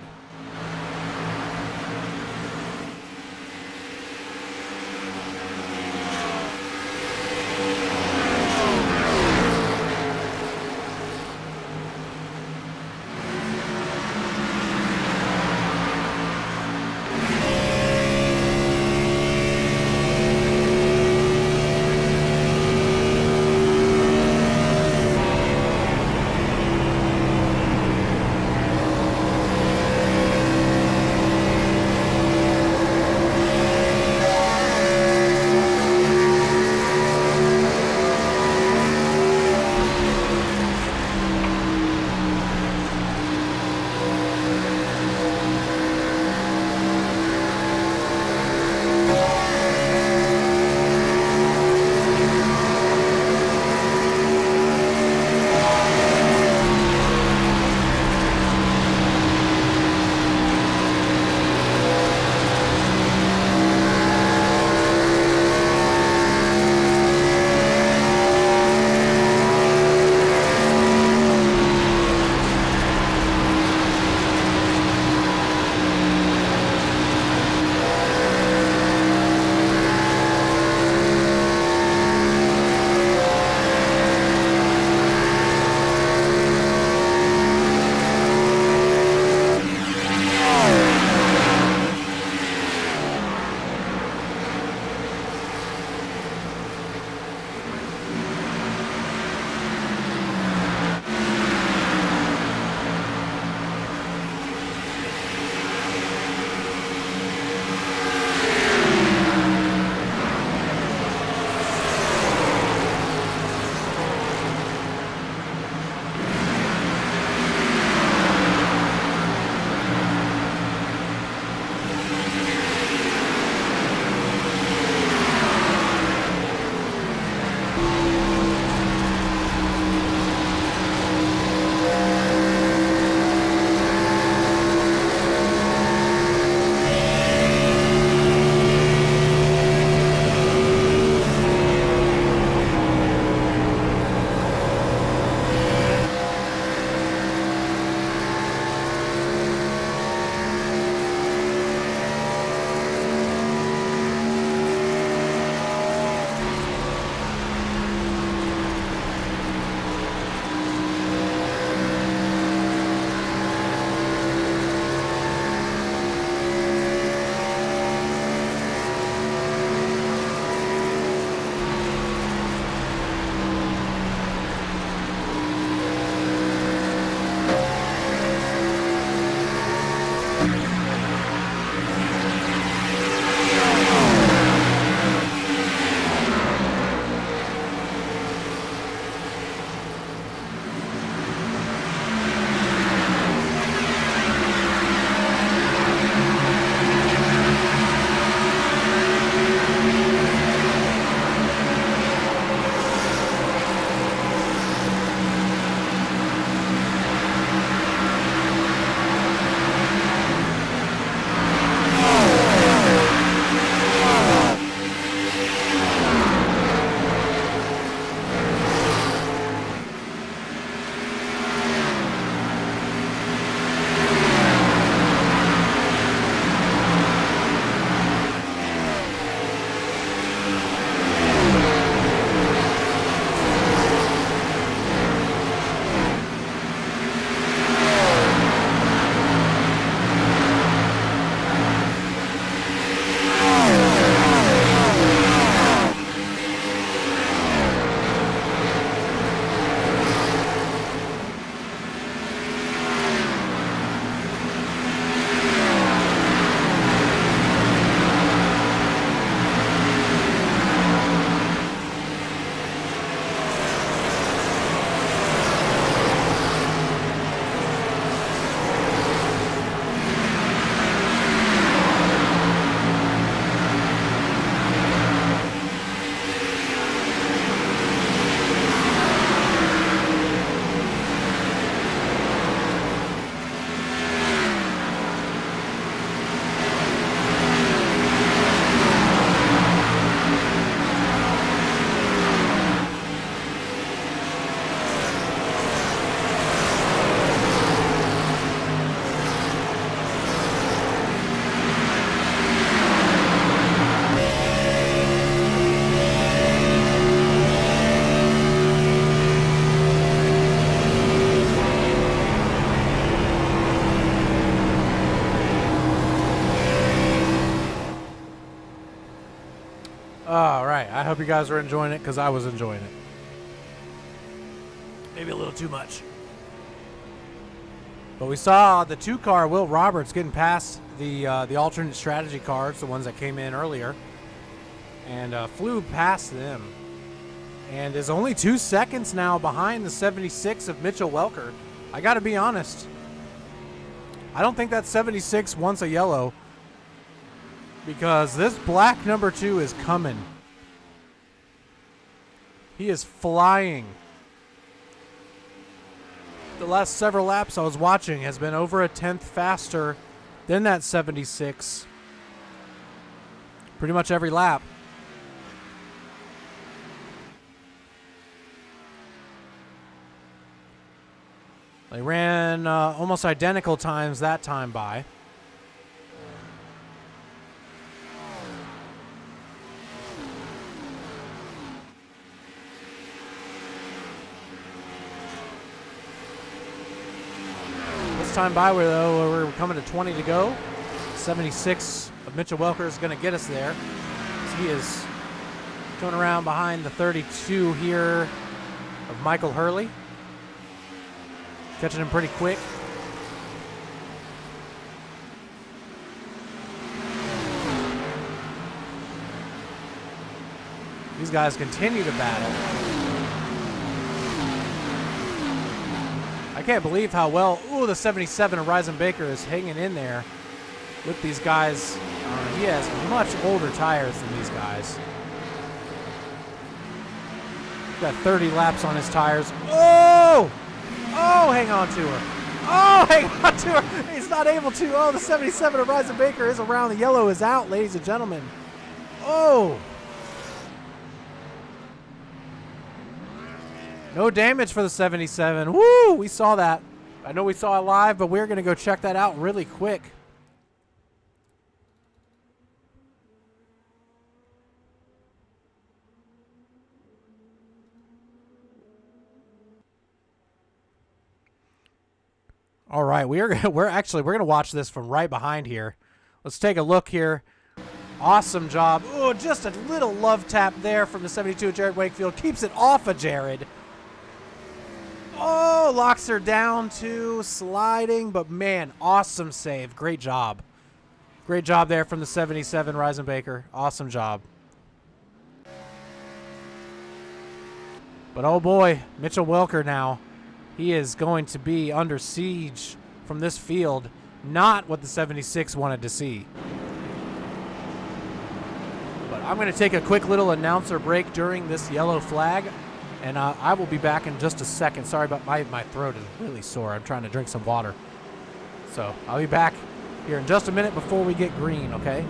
All right. I hope you guys are enjoying it because I was enjoying it. Maybe a little too much. But we saw the 2-car Will Roberts getting past the alternate strategy cars, the ones that came in earlier, and flew past them. And is only 2 seconds now behind the 76 of Mitchell Welker. I got to be honest. I don't think that 76 wants a yellow because this black number 2 is coming. He is flying. The last several laps I was watching has been over a 10th faster than that 76. Pretty much every lap. They ran almost identical times that time by. This time by, we're coming to 20 to go. 76 of Mitchell Welker is going to get us there. He is going around behind the 32 here of Michael Hurley. Catching him pretty quick. These guys continue to battle. I can't believe how well, the 77 of Ryzen Baker is hanging in there with these guys. He has much older tires than these guys. Got 30 laps on his tires. Oh, hang on to her. Oh, hang on to her. He's not able to. Oh, the 77 of Ryzen Baker is around. The yellow is out, ladies and gentlemen. Oh. No damage for the 77. Woo, we saw that. I know we saw it live, but we're going to go check that out really quick. All right, we're gonna watch this from right behind here. Let's take a look here. Awesome job. Oh, just a little love tap there from the 72 of Jared Wakefield. Keeps it off of Jared. Oh, locks her down to sliding, but man, awesome save. Great job. Great job there from the 77 Ryzen Baker. Awesome job. But oh boy, Mitchell Welker now. He is going to be under siege from this field. Not what the 76 wanted to see. But I'm going to take a quick little announcer break during this yellow flag. And I will be back in just a second. Sorry, but my throat is really sore. I'm trying to drink some water. So I'll be back here in just a minute before we get green, okay?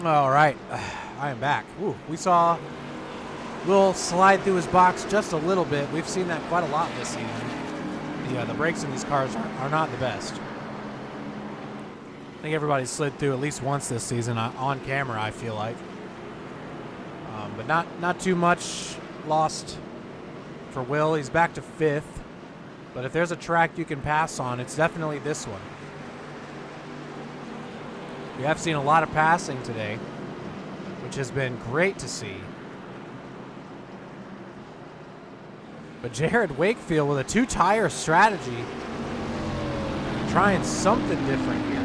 All right, I am back. Ooh, we saw Will slide through his box just a little bit. We've seen that quite a lot this season. Yeah, the brakes in these cars are not the best. I think everybody's slid through at least once this season on camera, I feel like. But not too much lost for Will. He's back to 5th. But if there's a track you can pass on, it's definitely this one. We have seen a lot of passing today, which has been great to see. But Jared Wakefield with a 2-tire strategy, trying something different here.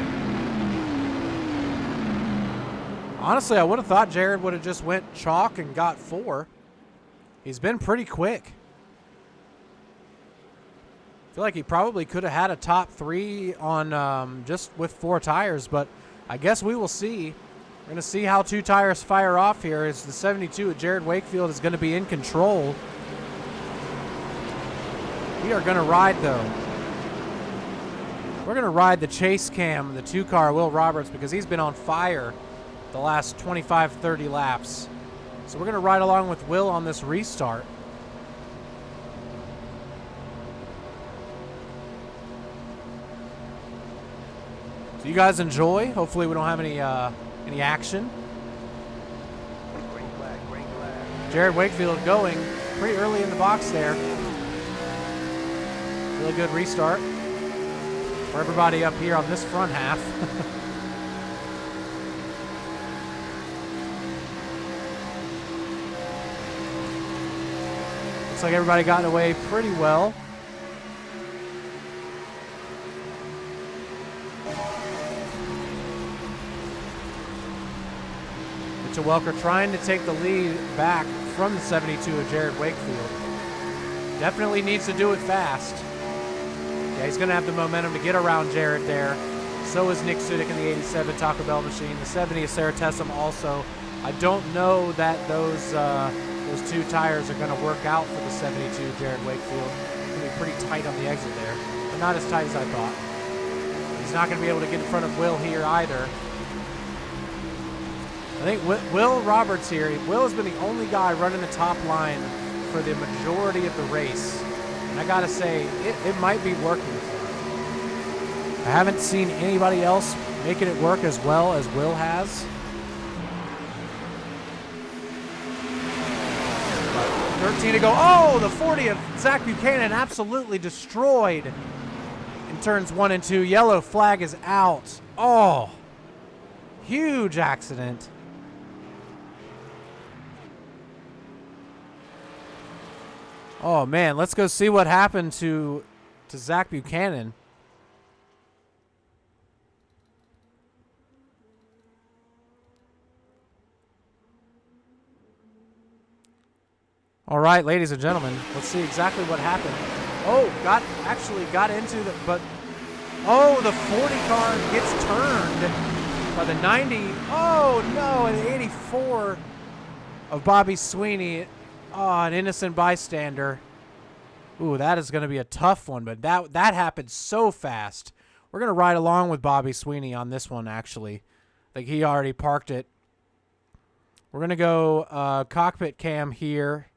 Honestly, I would have thought Jared would have just went chalk and got 4. He's been pretty quick. I feel like he probably could have had a top 3 on just with 4 tires, but I guess we will see. We're going to see how 2 tires fire off here as the 72 of Jared Wakefield is going to be in control. We are going to ride, though. We're going to ride the chase cam, the 2-car Will Roberts, because he's been on fire the last 25, 30 laps. So we're going to ride along with Will on this restart. So you guys enjoy. Hopefully we don't have any action. Green flag, green flag. Jared Wakefield going pretty early in the box there. Really good restart for everybody up here on this front half. Looks like everybody got away pretty well. Mitchell Welker trying to take the lead back from the 72 of Jared Wakefield. Definitely needs to do it fast. Yeah, he's going to have the momentum to get around Jared there. So is Nick Sudik in the 87 Taco Bell machine. The 70 is Sarah Tessum also. I don't know that those 2 tires are going to work out for the 72 Jared Wakefield. It's going to be pretty tight on the exit there, but not as tight as I thought. He's not going to be able to get in front of Will here either. I think Will Roberts here, Will has been the only guy running the top line for the majority of the race. And I gotta say, it might be working for him. I haven't seen anybody else making it work as well as Will has. 13 to go. Oh, the 40 of Zach Buchanan absolutely destroyed in turns 1 and 2. Yellow flag is out. Oh, huge accident. Oh, man, let's go see what happened to Zach Buchanan. All right, ladies and gentlemen, let's see exactly what happened. Oh, got into the, but, oh, the 40 car gets turned by the 90. Oh, no, and the 84 of Bobby Sweeney. Oh, an innocent bystander. Ooh, that is going to be a tough one, but that happened so fast. We're going to ride along with Bobby Sweeney on this one, actually. I think he already parked it. We're going to go cockpit cam here.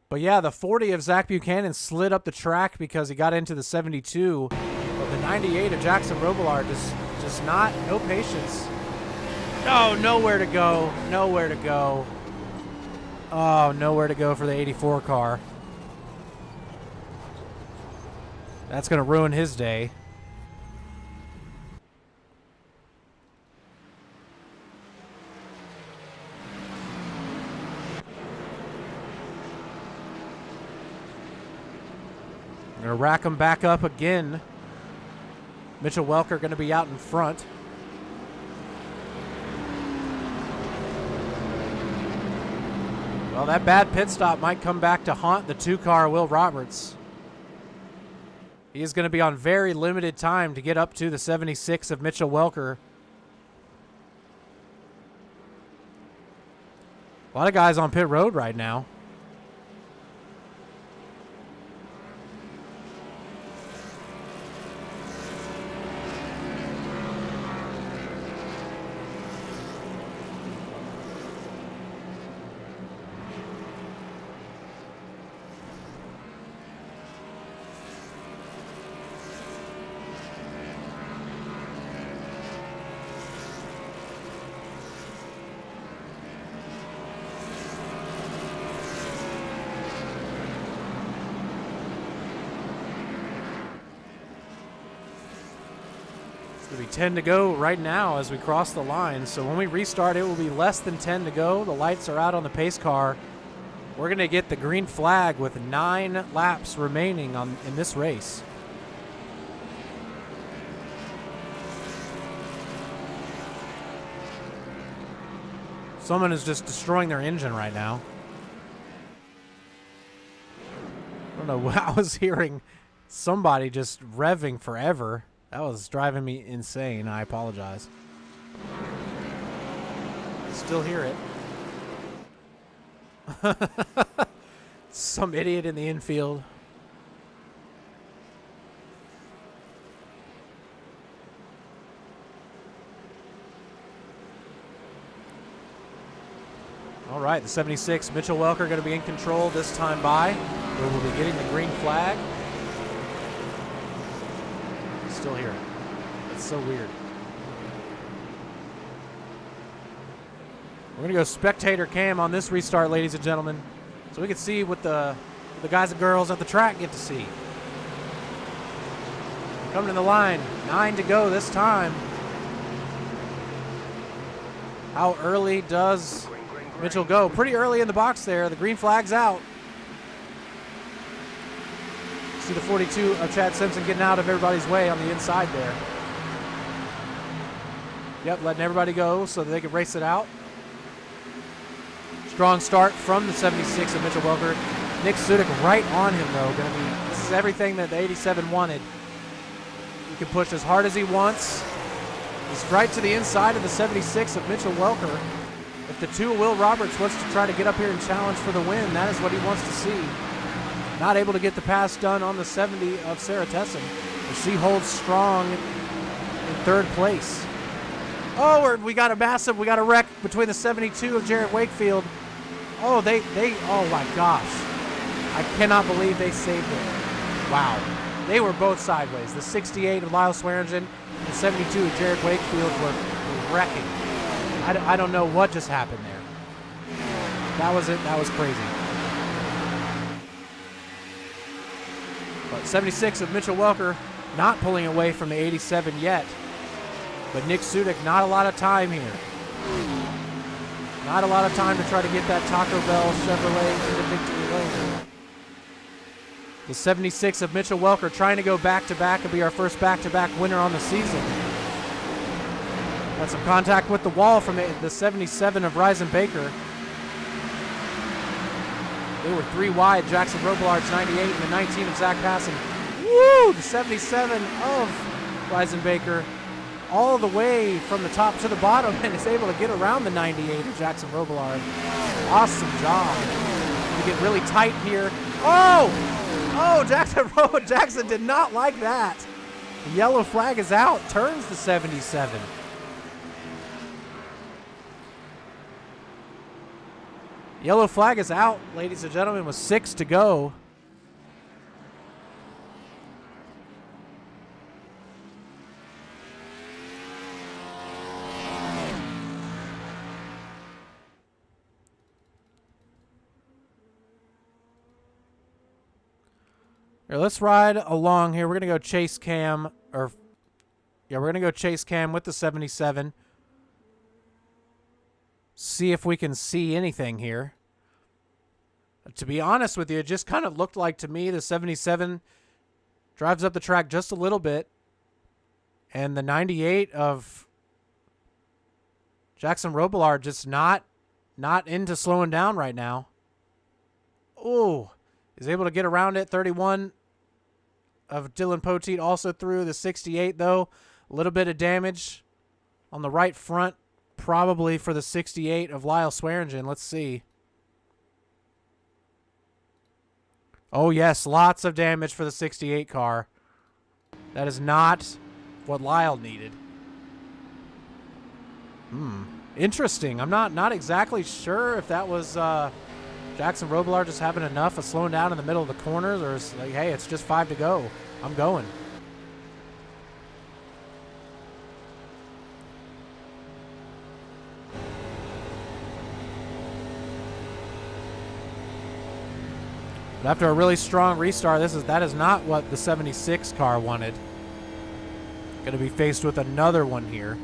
But yeah, the 40 of Zach Buchanan slid up the track because he got into the 72. But the 98 of Jackson Robillard just no patience. Oh, nowhere to go. Nowhere to go. Oh, nowhere to go for the 84 car. That's going to ruin his day. Going to rack him back up again. Mitchell Welker going to be out in front. Well, that bad pit stop might come back to haunt the 2-car Will Roberts. He is going to be on very limited time to get up to the 76 of Mitchell Welker. A lot of guys on pit road right now. It'll be 10 to go right now as we cross the line. So when we restart, it will be less than 10 to go. The lights are out on the pace car. We're going to get the green flag with 9 laps remaining in this race. Someone is just destroying their engine right now. I don't know. I was hearing somebody just revving forever. That was driving me insane. I apologize. Still hear it. Some idiot in the infield. All right, the 76, Mitchell Welker, going to be in control this time by. We will be getting the green flag. Still hear it. It's so weird. We're going to go spectator cam on this restart, ladies and gentlemen, so we can see what the guys and girls at the track get to see. Coming to the line, 9 to go this time. How early does Mitchell go? Pretty early in the box there. The green flag's out. See the 42 of Chad Simpson getting out of everybody's way on the inside there. Yep, letting everybody go so that they can race it out. Strong start from the 76 of Mitchell Welker. Nick Sudik right on him, though. This is everything that the 87 wanted. He can push as hard as he wants. He's right to the inside of the 76 of Mitchell Welker. If the 2 of Will Roberts wants to try to get up here and challenge for the win, that is what he wants to see. Not able to get the pass done on the 70 of Sarah Tesson. But she holds strong in 3rd place. Oh, we got a wreck between the 72 of Jarrett Wakefield. Oh, oh my gosh. I cannot believe they saved it. Wow. They were both sideways. The 68 of Lyle Swearingen and the 72 of Jarrett Wakefield were wrecking. I don't know what just happened there. That was it. That was crazy. But 76 of Mitchell Welker not pulling away from the 87 yet. But Nick Sudik, not a lot of time here. Not a lot of time to try to get that Taco Bell Chevrolet into victory lane. The 76 of Mitchell Welker trying to go back-to-back and be our first back-to-back winner on the season. Got some contact with the wall from the 77 of Ryzen Baker. They were 3 wide. Jackson Robillard's 98 and the 19 of Zach Passon. Woo! The 77 of Ryzen Baker all the way from the top to the bottom and is able to get around the 98 of Jackson Robillard. Awesome job. We get really tight here. Oh! Oh, Jackson did not like that. The yellow flag is out. Turns the 77. Yellow flag is out, ladies and gentlemen, with 6 to go. Here, let's ride along here. We're going to go chase cam, we're going to go chase cam with the 77. See if we can see anything here. To be honest with you, it just kind of looked like to me the 77 drives up the track just a little bit. And the 98 of Jackson Robillard just not into slowing down right now. Oh, is able to get around it. 31 of Dylan Poteet also through. The 68, though, a little bit of damage on the right front, probably for the 68 of Lyle Swearingen. Let's see. Oh, yes, lots of damage for the 68 car. That is not what Lyle needed. Interesting. I'm not exactly sure if that was Jackson Robillard just having enough of slowing down in the middle of the corners, or it's like, hey, it's just 5 to go. I'm going. But after a really strong restart, that is not what the 76 car wanted. Going to be faced with another one here.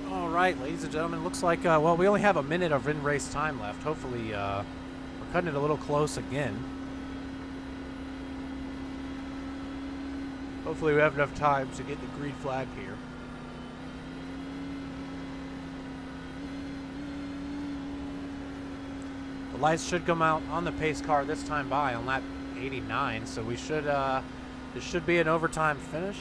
All right, ladies and gentlemen, looks like, well, we only have a minute of in-race time left. Hopefully, we're cutting it a little close again. Hopefully we have enough time to get the green flag here. The lights should come out on the pace car this time by on lap 89, so we should, this should be an overtime finish.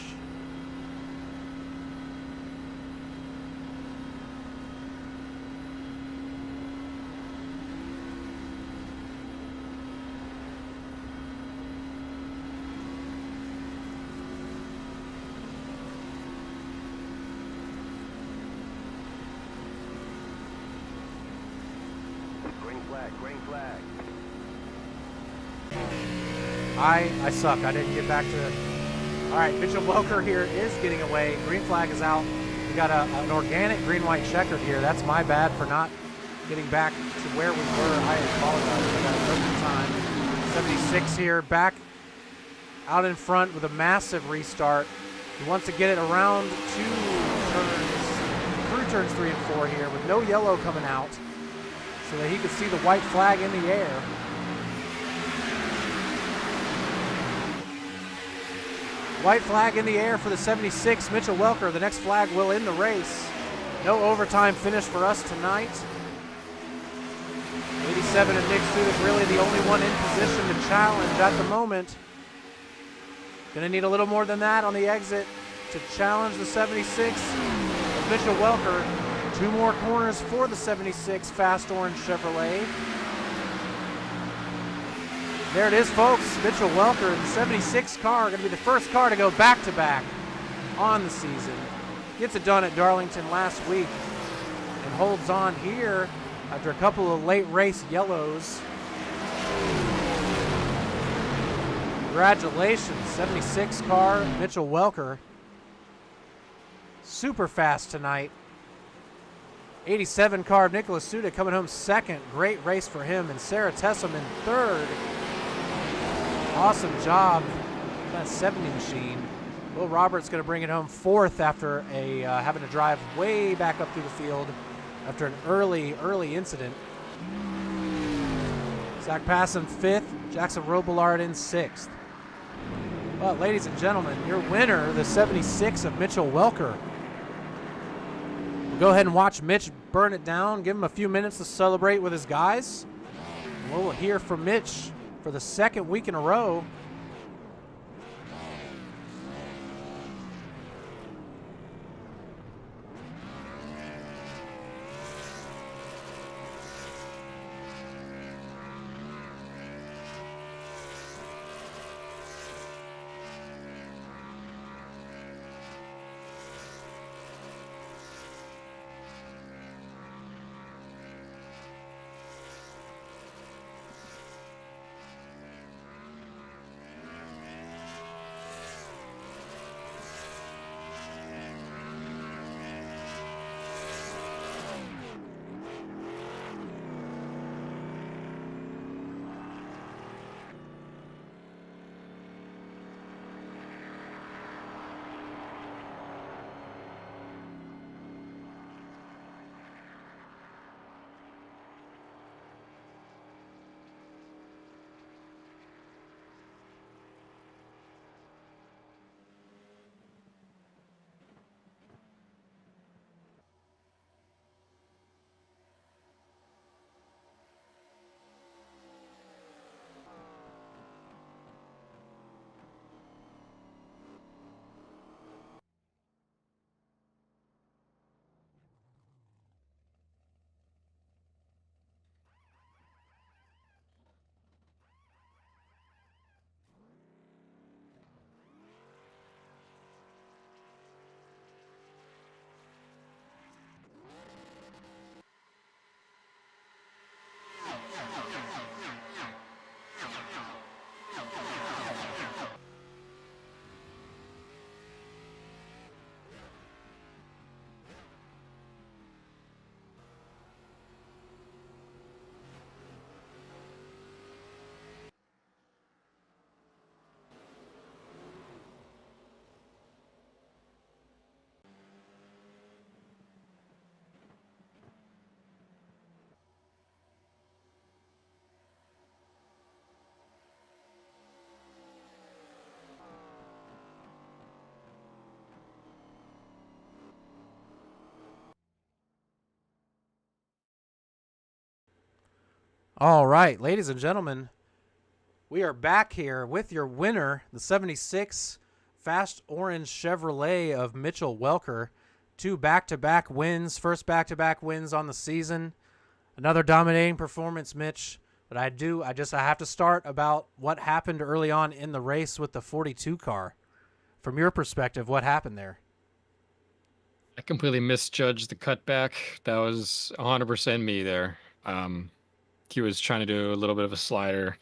Green flag. I suck. I didn't get back to it. All right, Mitchell Welker here is getting away. Green flag is out. We got an organic green-white checkered here. That's my bad for not getting back to where we were. I apologize. I got a broken time. 76 here, back out in front with a massive restart. He wants to get it around through turns 3 and 4 here with no yellow coming out, so that he could see the white flag in the air. White flag in the air for the 76, Mitchell Welker. The next flag will end the race. No overtime finish for us tonight. 87 and Nick Sudik really the only one in position to challenge at the moment. Gonna need a little more than that on the exit to challenge the 76 of Mitchell Welker. 2 more corners for the 76 Fast Orange Chevrolet. There it is, folks. Mitchell Welker in the 76 car, going to be the first car to go back-to-back on the season. Gets it done at Darlington last week and holds on here after a couple of late race yellows. Congratulations, 76 car, Mitchell Welker. Super fast tonight. 87 car of Nicholas Sudik coming home second. Great race for him. And Sarah Tessum in third. Awesome job. That 70 machine. Will Roberts going to bring it home fourth after having to drive way back up through the field after an early incident. Zach Passon fifth. Jackson Robillard in sixth. Well, ladies and gentlemen, your winner, the 76 of Mitchell Welker. We'll go ahead and watch Mitch burn it down, give him a few minutes to celebrate with his guys. And we'll hear from Mitch for the second week in a row. All right, ladies and gentlemen, we are back here with your winner, the 76 Fast Orange Chevrolet of Mitchell Welker. Two back-to-back wins, first back-to-back wins on the season. Another dominating performance, Mitch. But I have to start about what happened early on in the race with the 42 car. From your perspective, what happened there? I completely misjudged the cutback. That was 100% me there. Um, he was trying to do a little bit of a slider,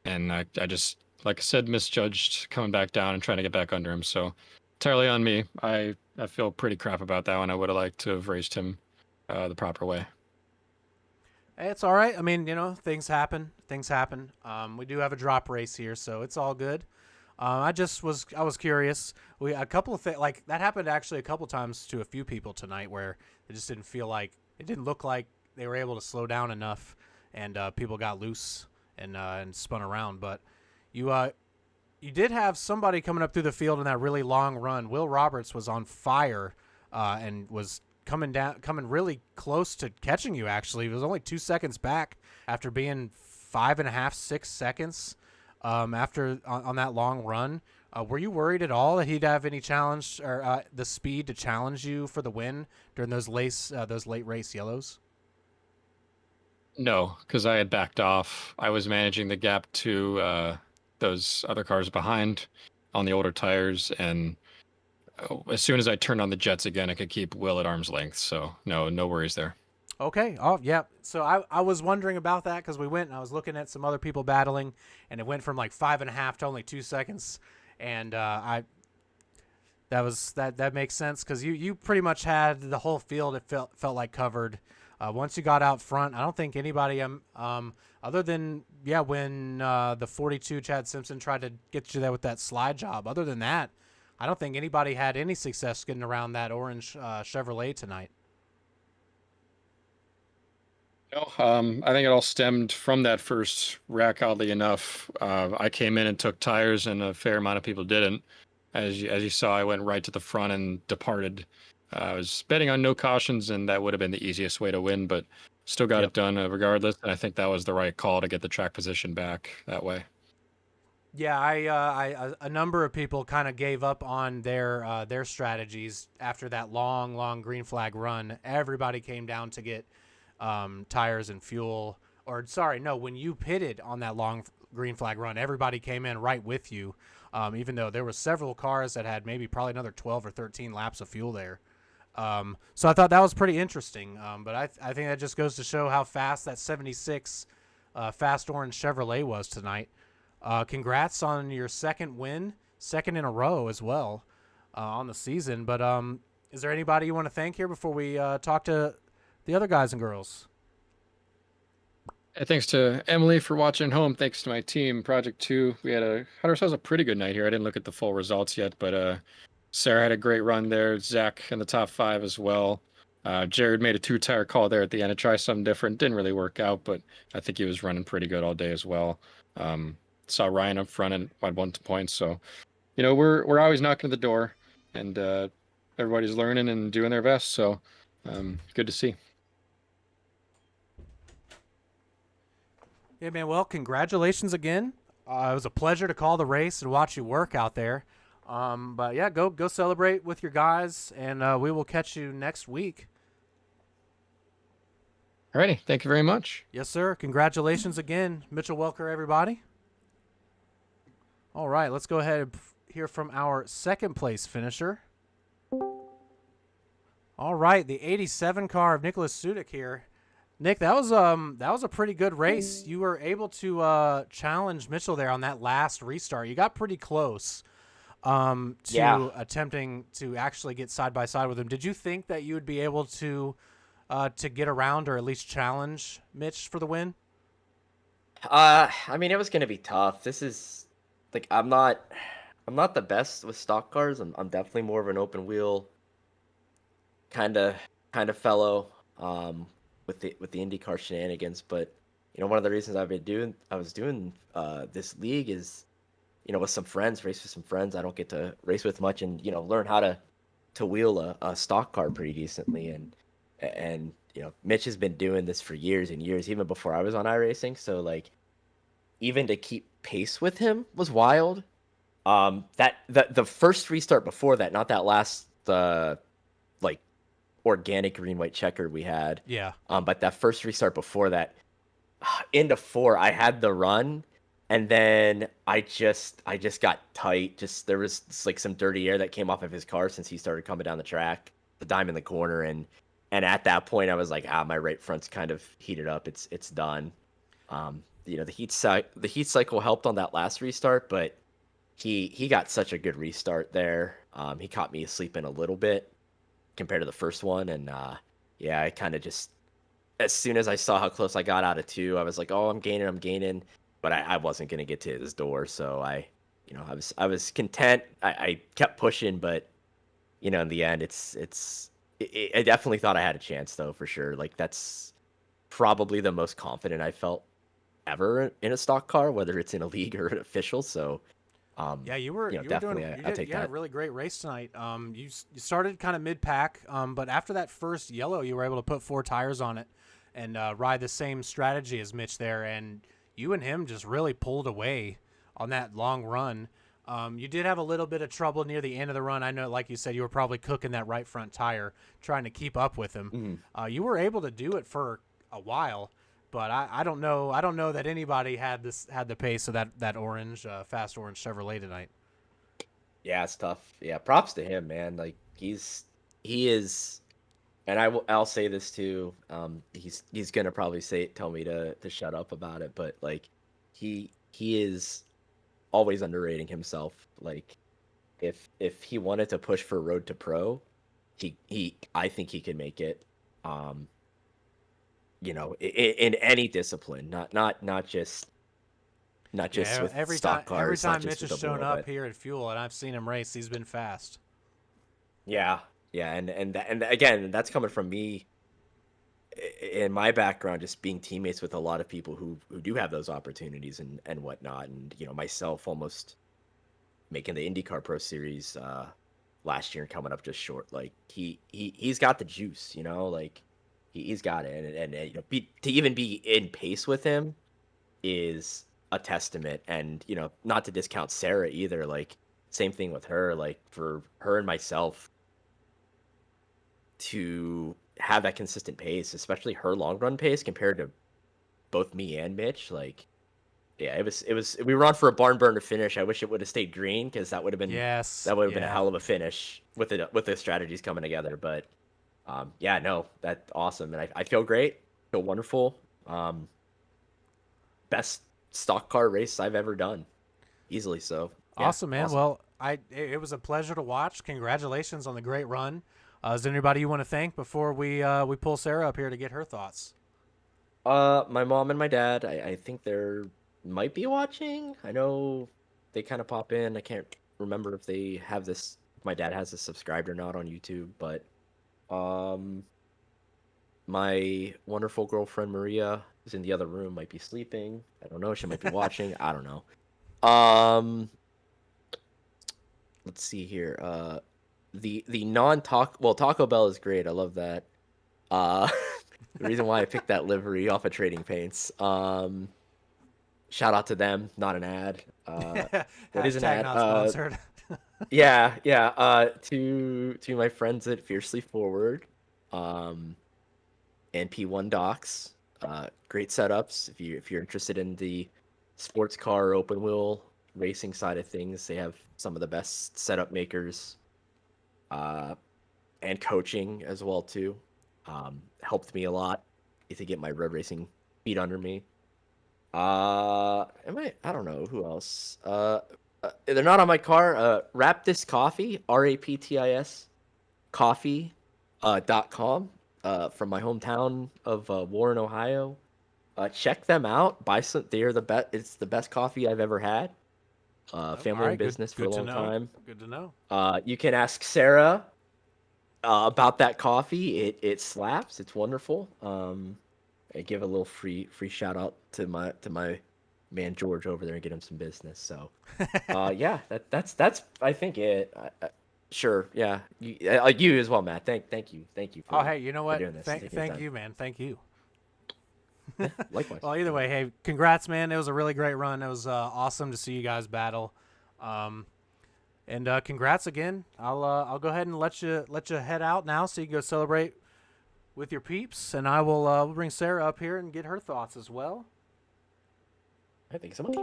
and I just, like I said, misjudged coming back down and trying to get back under him. So entirely on me. I feel pretty crap about that one. I would have liked to have raced him the proper way. Hey, it's all right. I mean, things happen. Things happen. We do have a drop race here, so it's all good. I was curious. We a couple of things like that happened actually a couple times to a few people tonight where it just didn't feel like it didn't look like they were able to slow down enough, and people got loose and spun around. But you did have somebody coming up through the field in that really long run. Will Roberts was on fire and was coming really close to catching you. Actually, he was only 2 seconds back after being 5.5, 6 seconds after on that long run. Were you worried at all that he'd have any challenge or the speed to challenge you for the win during those late race yellows? No, because I had backed off. I was managing the gap to those other cars behind on the older tires, and as soon as I turned on the jets again, I could keep Will at arm's length. So no worries there. Okay. Oh, yeah. So I was wondering about that because we went and I was looking at some other people battling, and it went from like 5.5 to only 2 seconds, and I that makes sense because you pretty much had the whole field. It felt like covered. Once you got out front, I don't think anybody other than when the 42 Chad Simpson tried to get you there with that slide job. Other than that, I don't think anybody had any success getting around that orange Chevrolet tonight. No, I think it all stemmed from that first wreck, oddly enough. I came in and took tires, and a fair amount of people didn't. As you saw, I went right to the front and departed. I was betting on no cautions, and that would have been the easiest way to win, but still got Yep. it done regardless. And I think that was the right call to get the track position back that way. Yeah, a number of people kind of gave up on their strategies after that long green flag run. Everybody came down to get tires and fuel. Or sorry, no, when you pitted on that long green flag run, everybody came in right with you. Even though there were several cars that had maybe probably another 12 or 13 laps of fuel there. So I thought that was pretty interesting. But I think that just goes to show how fast that 76 Fast Orange Chevrolet was tonight. Congrats on your second win, second in a row as well on the season. But is there anybody you want to thank here before we talk to the other guys and girls? Thanks to Emily for watching home. Thanks to my team, Project 2. We had ourselves a pretty good night here. I didn't look at the full results yet, but Sarah had a great run there. Zach in the top five as well. Jared made a two-tire call there at the end to try something different. Didn't really work out, but I think he was running pretty good all day as well. Saw Ryan up front and had 1 point. So, we're always knocking at the door, and everybody's learning and doing their best. So, good to see. Yeah, man. Well, congratulations again. It was a pleasure to call the race and watch you work out there. But yeah, go celebrate with your guys, and we will catch you next week. Alrighty, thank you very much. Yes, sir. Congratulations again, Mitchell Welker, everybody. All right, let's go ahead and hear from our second place finisher. All right, the 87 car of Nicholas Sudik here. Nick, that was a pretty good race. You were able to challenge Mitchell there on that last restart. You got pretty close to attempting to actually get side by side with him. Did you think that you would be able to get around or at least challenge Mitch for the win? I mean, it was gonna be tough. This is like I'm not the best with stock cars. I'm definitely more of an open wheel kind of fellow with the IndyCar shenanigans. But one of the reasons I was doing this league is with some friends, race with some friends I don't get to race with much, and learn how to wheel a stock car pretty decently, and Mitch has been doing this for years and years, even before I was on iRacing. So like, even to keep pace with him was wild. That the first restart before that, not that last like organic green white checker we had. Yeah. But that first restart before that, into four, I had the run, and then I just got tight. Just there was like some dirty air that came off of his car since he started coming down the track, the dime in the corner, and at that point I was like, my right front's kind of heated up. It's done. The heat cycle helped on that last restart, but he got such a good restart there. He caught me sleeping a little bit compared to the first one, and yeah, I kind of just as soon as I saw how close I got out of two, I was like, oh, I'm gaining, but I wasn't gonna get to his door, so I was content. I kept pushing, but in the end, I definitely thought I had a chance though, for sure. Like that's probably the most confident I felt ever in a stock car, whether it's in a league or an official. So, Yeah, you were doing definitely I take you had a that. really great race tonight. You started kind of mid pack, but after that first yellow, you were able to put 4 tires on it and ride the same strategy as Mitch there, and you and him just really pulled away on that long run. You did have a little bit of trouble near the end of the run. I know, like you said, you were probably cooking that right front tire, trying to keep up with him. Mhm. You were able to do it for a while, but I don't know. I don't know that anybody had the pace of that orange, fast orange Chevrolet tonight. Yeah, it's tough. Yeah, props to him, man. Like he is, and I'll say this too. He's gonna probably tell me to shut up about it, but like he is always underrating himself. Like if he wanted to push for road to pro, he I think he could make it. Um, in any discipline, not just Yeah, with stock every cars, not time just Mitch with has the shown wheel, up but here at Fuel and I've seen him race, he's been fast. yeah, yeah, and again, that's coming from me in my background, just being teammates with a lot of people who do have those opportunities and whatnot, and myself almost making the IndyCar Pro Series last year and coming up just short. Like he's got the juice, like he's got it, and to even be in pace with him is a testament. And not to discount Sarah either. Like same thing with her. Like for her and myself to have that consistent pace, especially her long run pace compared to both me and Mitch, like yeah, it was we were on for a barn burner finish. I wish it would have stayed green because that would have been Yes, that would have been a yeah. hell of a finish with the strategies coming together. But yeah, no, that's awesome, and I feel great, feel wonderful. Best stock car race I've ever done, easily. So yeah, Awesome, man. awesome. Well, it was a pleasure to watch. Congratulations on the great run. Is there anybody you want to thank before we pull Sarah up here to get her thoughts? My mom and my dad, I think they're might be watching. I know they kind of pop in. I can't remember if they have this. If my dad has this subscribed or not on YouTube, but um, my wonderful girlfriend Maria is in the other room, might be sleeping. I don't know. She might be watching. I don't know. Let's see here. The non taco well, Taco Bell is great. I love that. Uh, the reason why I picked that livery off of Trading Paints. Shout out to them, not an ad. What is an Hashtag ad? not sponsored. Yeah, yeah. To my friends at Fiercely Forward, um, and P1 Docs. Great setups. If you're interested in the sports car open wheel racing side of things, they have some of the best setup makers, uh, and coaching as well too. Helped me a lot to get my road racing feet under me. I don't know who else. They're not on my car. Raptis Coffee, Raptis Coffee, .com, from my hometown of Warren, Ohio. Check them out. Buy some. They are the best. It's the best coffee I've ever had. Oh, all Family owned right, business for a good to long know. time. Good to know. You can ask Sarah about that coffee. It slaps. It's wonderful. I give a little free shout out to my man George over there and get him some business. So, yeah, that's I think it. Sure. Yeah. Like you as well, Matt. Thank you. Thank you Oh, for hey, you know for what? doing this and taking the Thank time. you, man. Thank you. Yeah. Likewise. Well, either way, hey, congrats, man. It was a really great run. It was awesome to see you guys battle. And congrats again. I'll go ahead and let you head out now so you can go celebrate with your peeps, and I will we'll bring Sarah up here and get her thoughts as well. All right, thank you so much.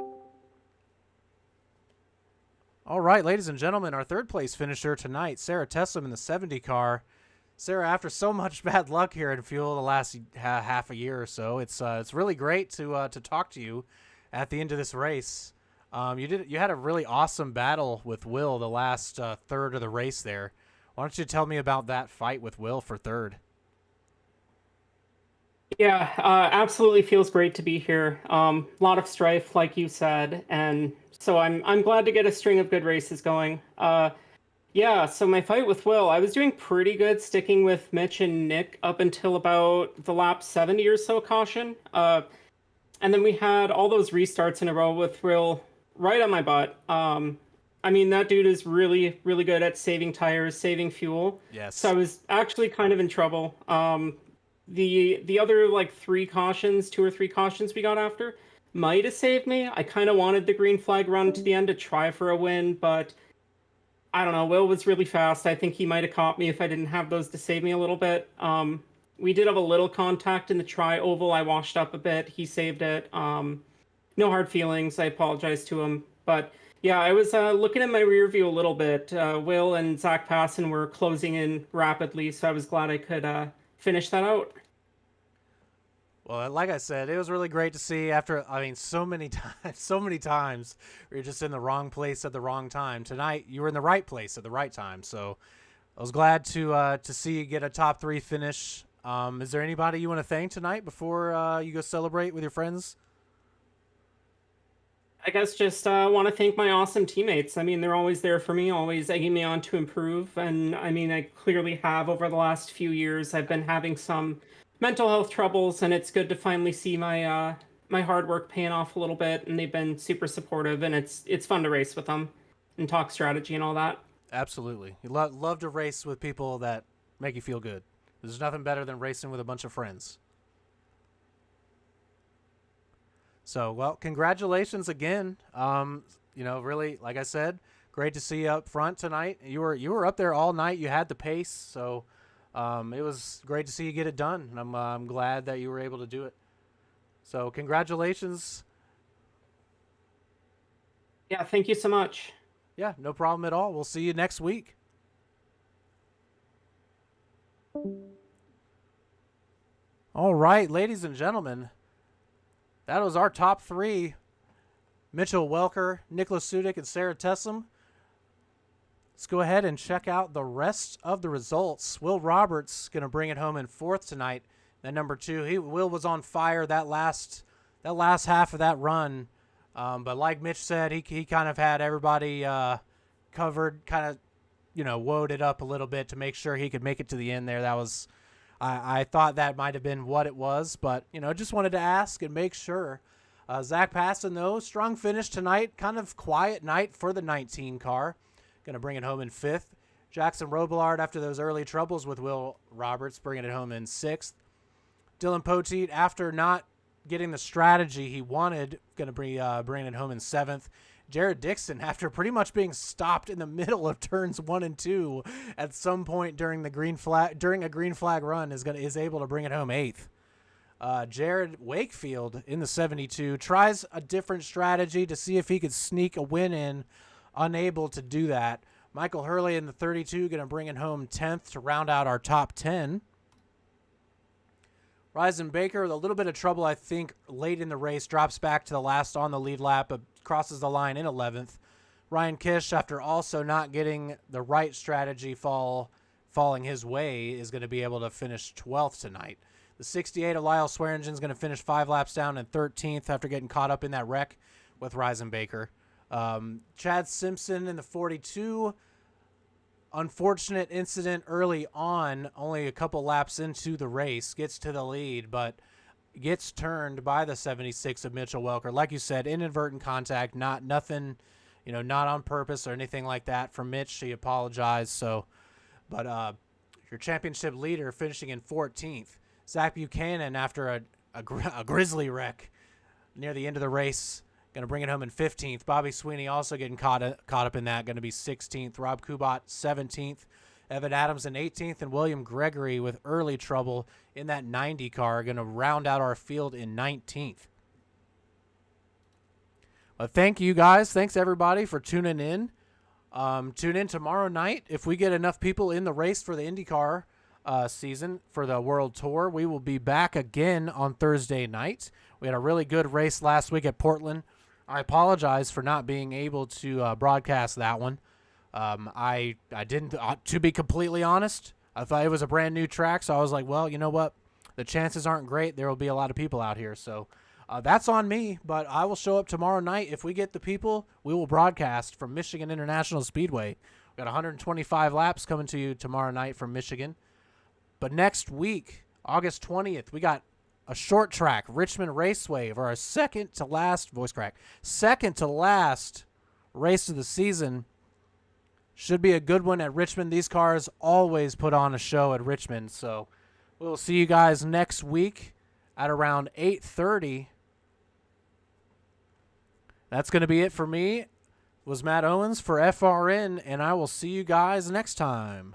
All right, ladies and gentlemen, our third place finisher tonight, Sarah Tessum in the 70 car. Sarah, after so much bad luck here in Fuel the last half a year or so, it's really great to talk to you at the end of this race. You had a really awesome battle with Will the last third of the race there. Why don't you tell me about that fight with Will for third? Yeah, absolutely feels great to be here. A lot of strife, like you said, and so I'm glad to get a string of good races going. Yeah, so my fight with Will, I was doing pretty good sticking with Mitch and Nick up until about the lap 70 or so caution. And then we had all those restarts in a row with Will right on my butt. I mean, that dude is really, really good at saving tires, saving fuel. Yes. So I was actually kind of in trouble. The other like two or three cautions we got after might have saved me. I kind of wanted the green flag run to the end to try for a win, but I don't know. Will was really fast. I think he might have caught me if I didn't have those to save me a little bit. We did have a little contact in the tri-oval. I washed up a bit. He saved it. No hard feelings. I apologize to him. But yeah, I was looking at my rear view a little bit. Will and Zach Passon were closing in rapidly, so I was glad I could finish that out. Well, like I said, it was really great to see after, I mean, so many times we were just in the wrong place at the wrong time. Tonight, you were in the right place at the right time. So I was glad to see you get a top 3 finish. Is there anybody you want to thank tonight before you go celebrate with your friends? I guess just want to thank my awesome teammates. I mean, they're always there for me, always egging me on to improve. And I mean, I clearly have over the last few years. I've been having some mental health troubles, and it's good to finally see my my hard work paying off a little bit. And they've been super supportive, and it's fun to race with them and talk strategy and all that. Absolutely. You love to race with people that make you feel good. There's nothing better than racing with a bunch of friends. So, well, congratulations again. Really, like I said, great to see you up front tonight. You were up there all night. You had the pace, so it was great to see you get it done. And I'm glad that you were able to do it. So, congratulations. Yeah, thank you so much. Yeah, no problem at all. We'll see you next week. All right, ladies and gentlemen. That was our top 3. Mitchell Welker, Nicholas Sudik, and Sarah Tessum. Let's go ahead and check out the rest of the results. Will Roberts going to bring it home in 4th tonight. At number 2, Will was on fire that last half of that run. But like Mitch said, he kind of had everybody covered, kind of, woed it up a little bit to make sure he could make it to the end there. That was... I thought that might have been what it was, but, just wanted to ask and make sure. Zach Passon, though, strong finish tonight. Kind of quiet night for the 19 car. Going to bring it home in 5th. Jackson Robillard, after those early troubles with Will Roberts, bringing it home in 6th. Dylan Poteet, after not getting the strategy he wanted, going to bring it home in 7th. Jared Dixon, after pretty much being stopped in the middle of turns 1 and 2 at some point during a green flag run, is able to bring it home 8th. Jared Wakefield in the 72 tries a different strategy to see if he could sneak a win in, unable to do that. Michael Hurley in the 32 going to bring it home 10th to round out our top 10. Ryzen Baker with a little bit of trouble, I think, late in the race, drops back to the last on the lead lap, but crosses the line in 11th. Ryan Kish, after also not getting the right strategy falling his way, is going to be able to finish 12th tonight. The 68 of Lyle Swearingen is going to finish 5 laps down in 13th after getting caught up in that wreck with Ryzen Baker. Chad Simpson in the 42. Unfortunate incident early on, only a couple laps into the race, gets to the lead, but gets turned by the 76 of Mitchell Welker. Like you said, inadvertent contact, nothing not on purpose or anything like that from Mitch. He apologized. So, but your championship leader finishing in 14th, Zach Buchanan, after a grizzly wreck near the end of the race, going to bring it home in 15th. Bobby Sweeney also getting caught up in that, going to be 16th. Rob Kubat 17th. Evan Adams in 18th, and William Gregory with early trouble in that 90 car, going to round out our field in 19th. But thank you guys. Thanks everybody for tuning in. Tune in tomorrow night. If we get enough people in the race for the IndyCar season for the World Tour, we will be back again on Thursday night. We had a really good race last week at Portland. I apologize for not being able to broadcast that one. I didn't, to be completely honest, I thought it was a brand new track, so I was like, well, you know what? The chances aren't great. There will be a lot of people out here, so that's on me, but I will show up tomorrow night. If we get the people, we will broadcast from Michigan International Speedway. We've got 125 laps coming to you tomorrow night from Michigan. But next week, August 20th, we got a short track, Richmond Raceway, for our second to last race of the season. Should be a good one at Richmond. These cars always put on a show at Richmond. So we'll see you guys next week at around 8:30. That's going to be it for me. It was Matt Owens for FRN, and I will see you guys next time.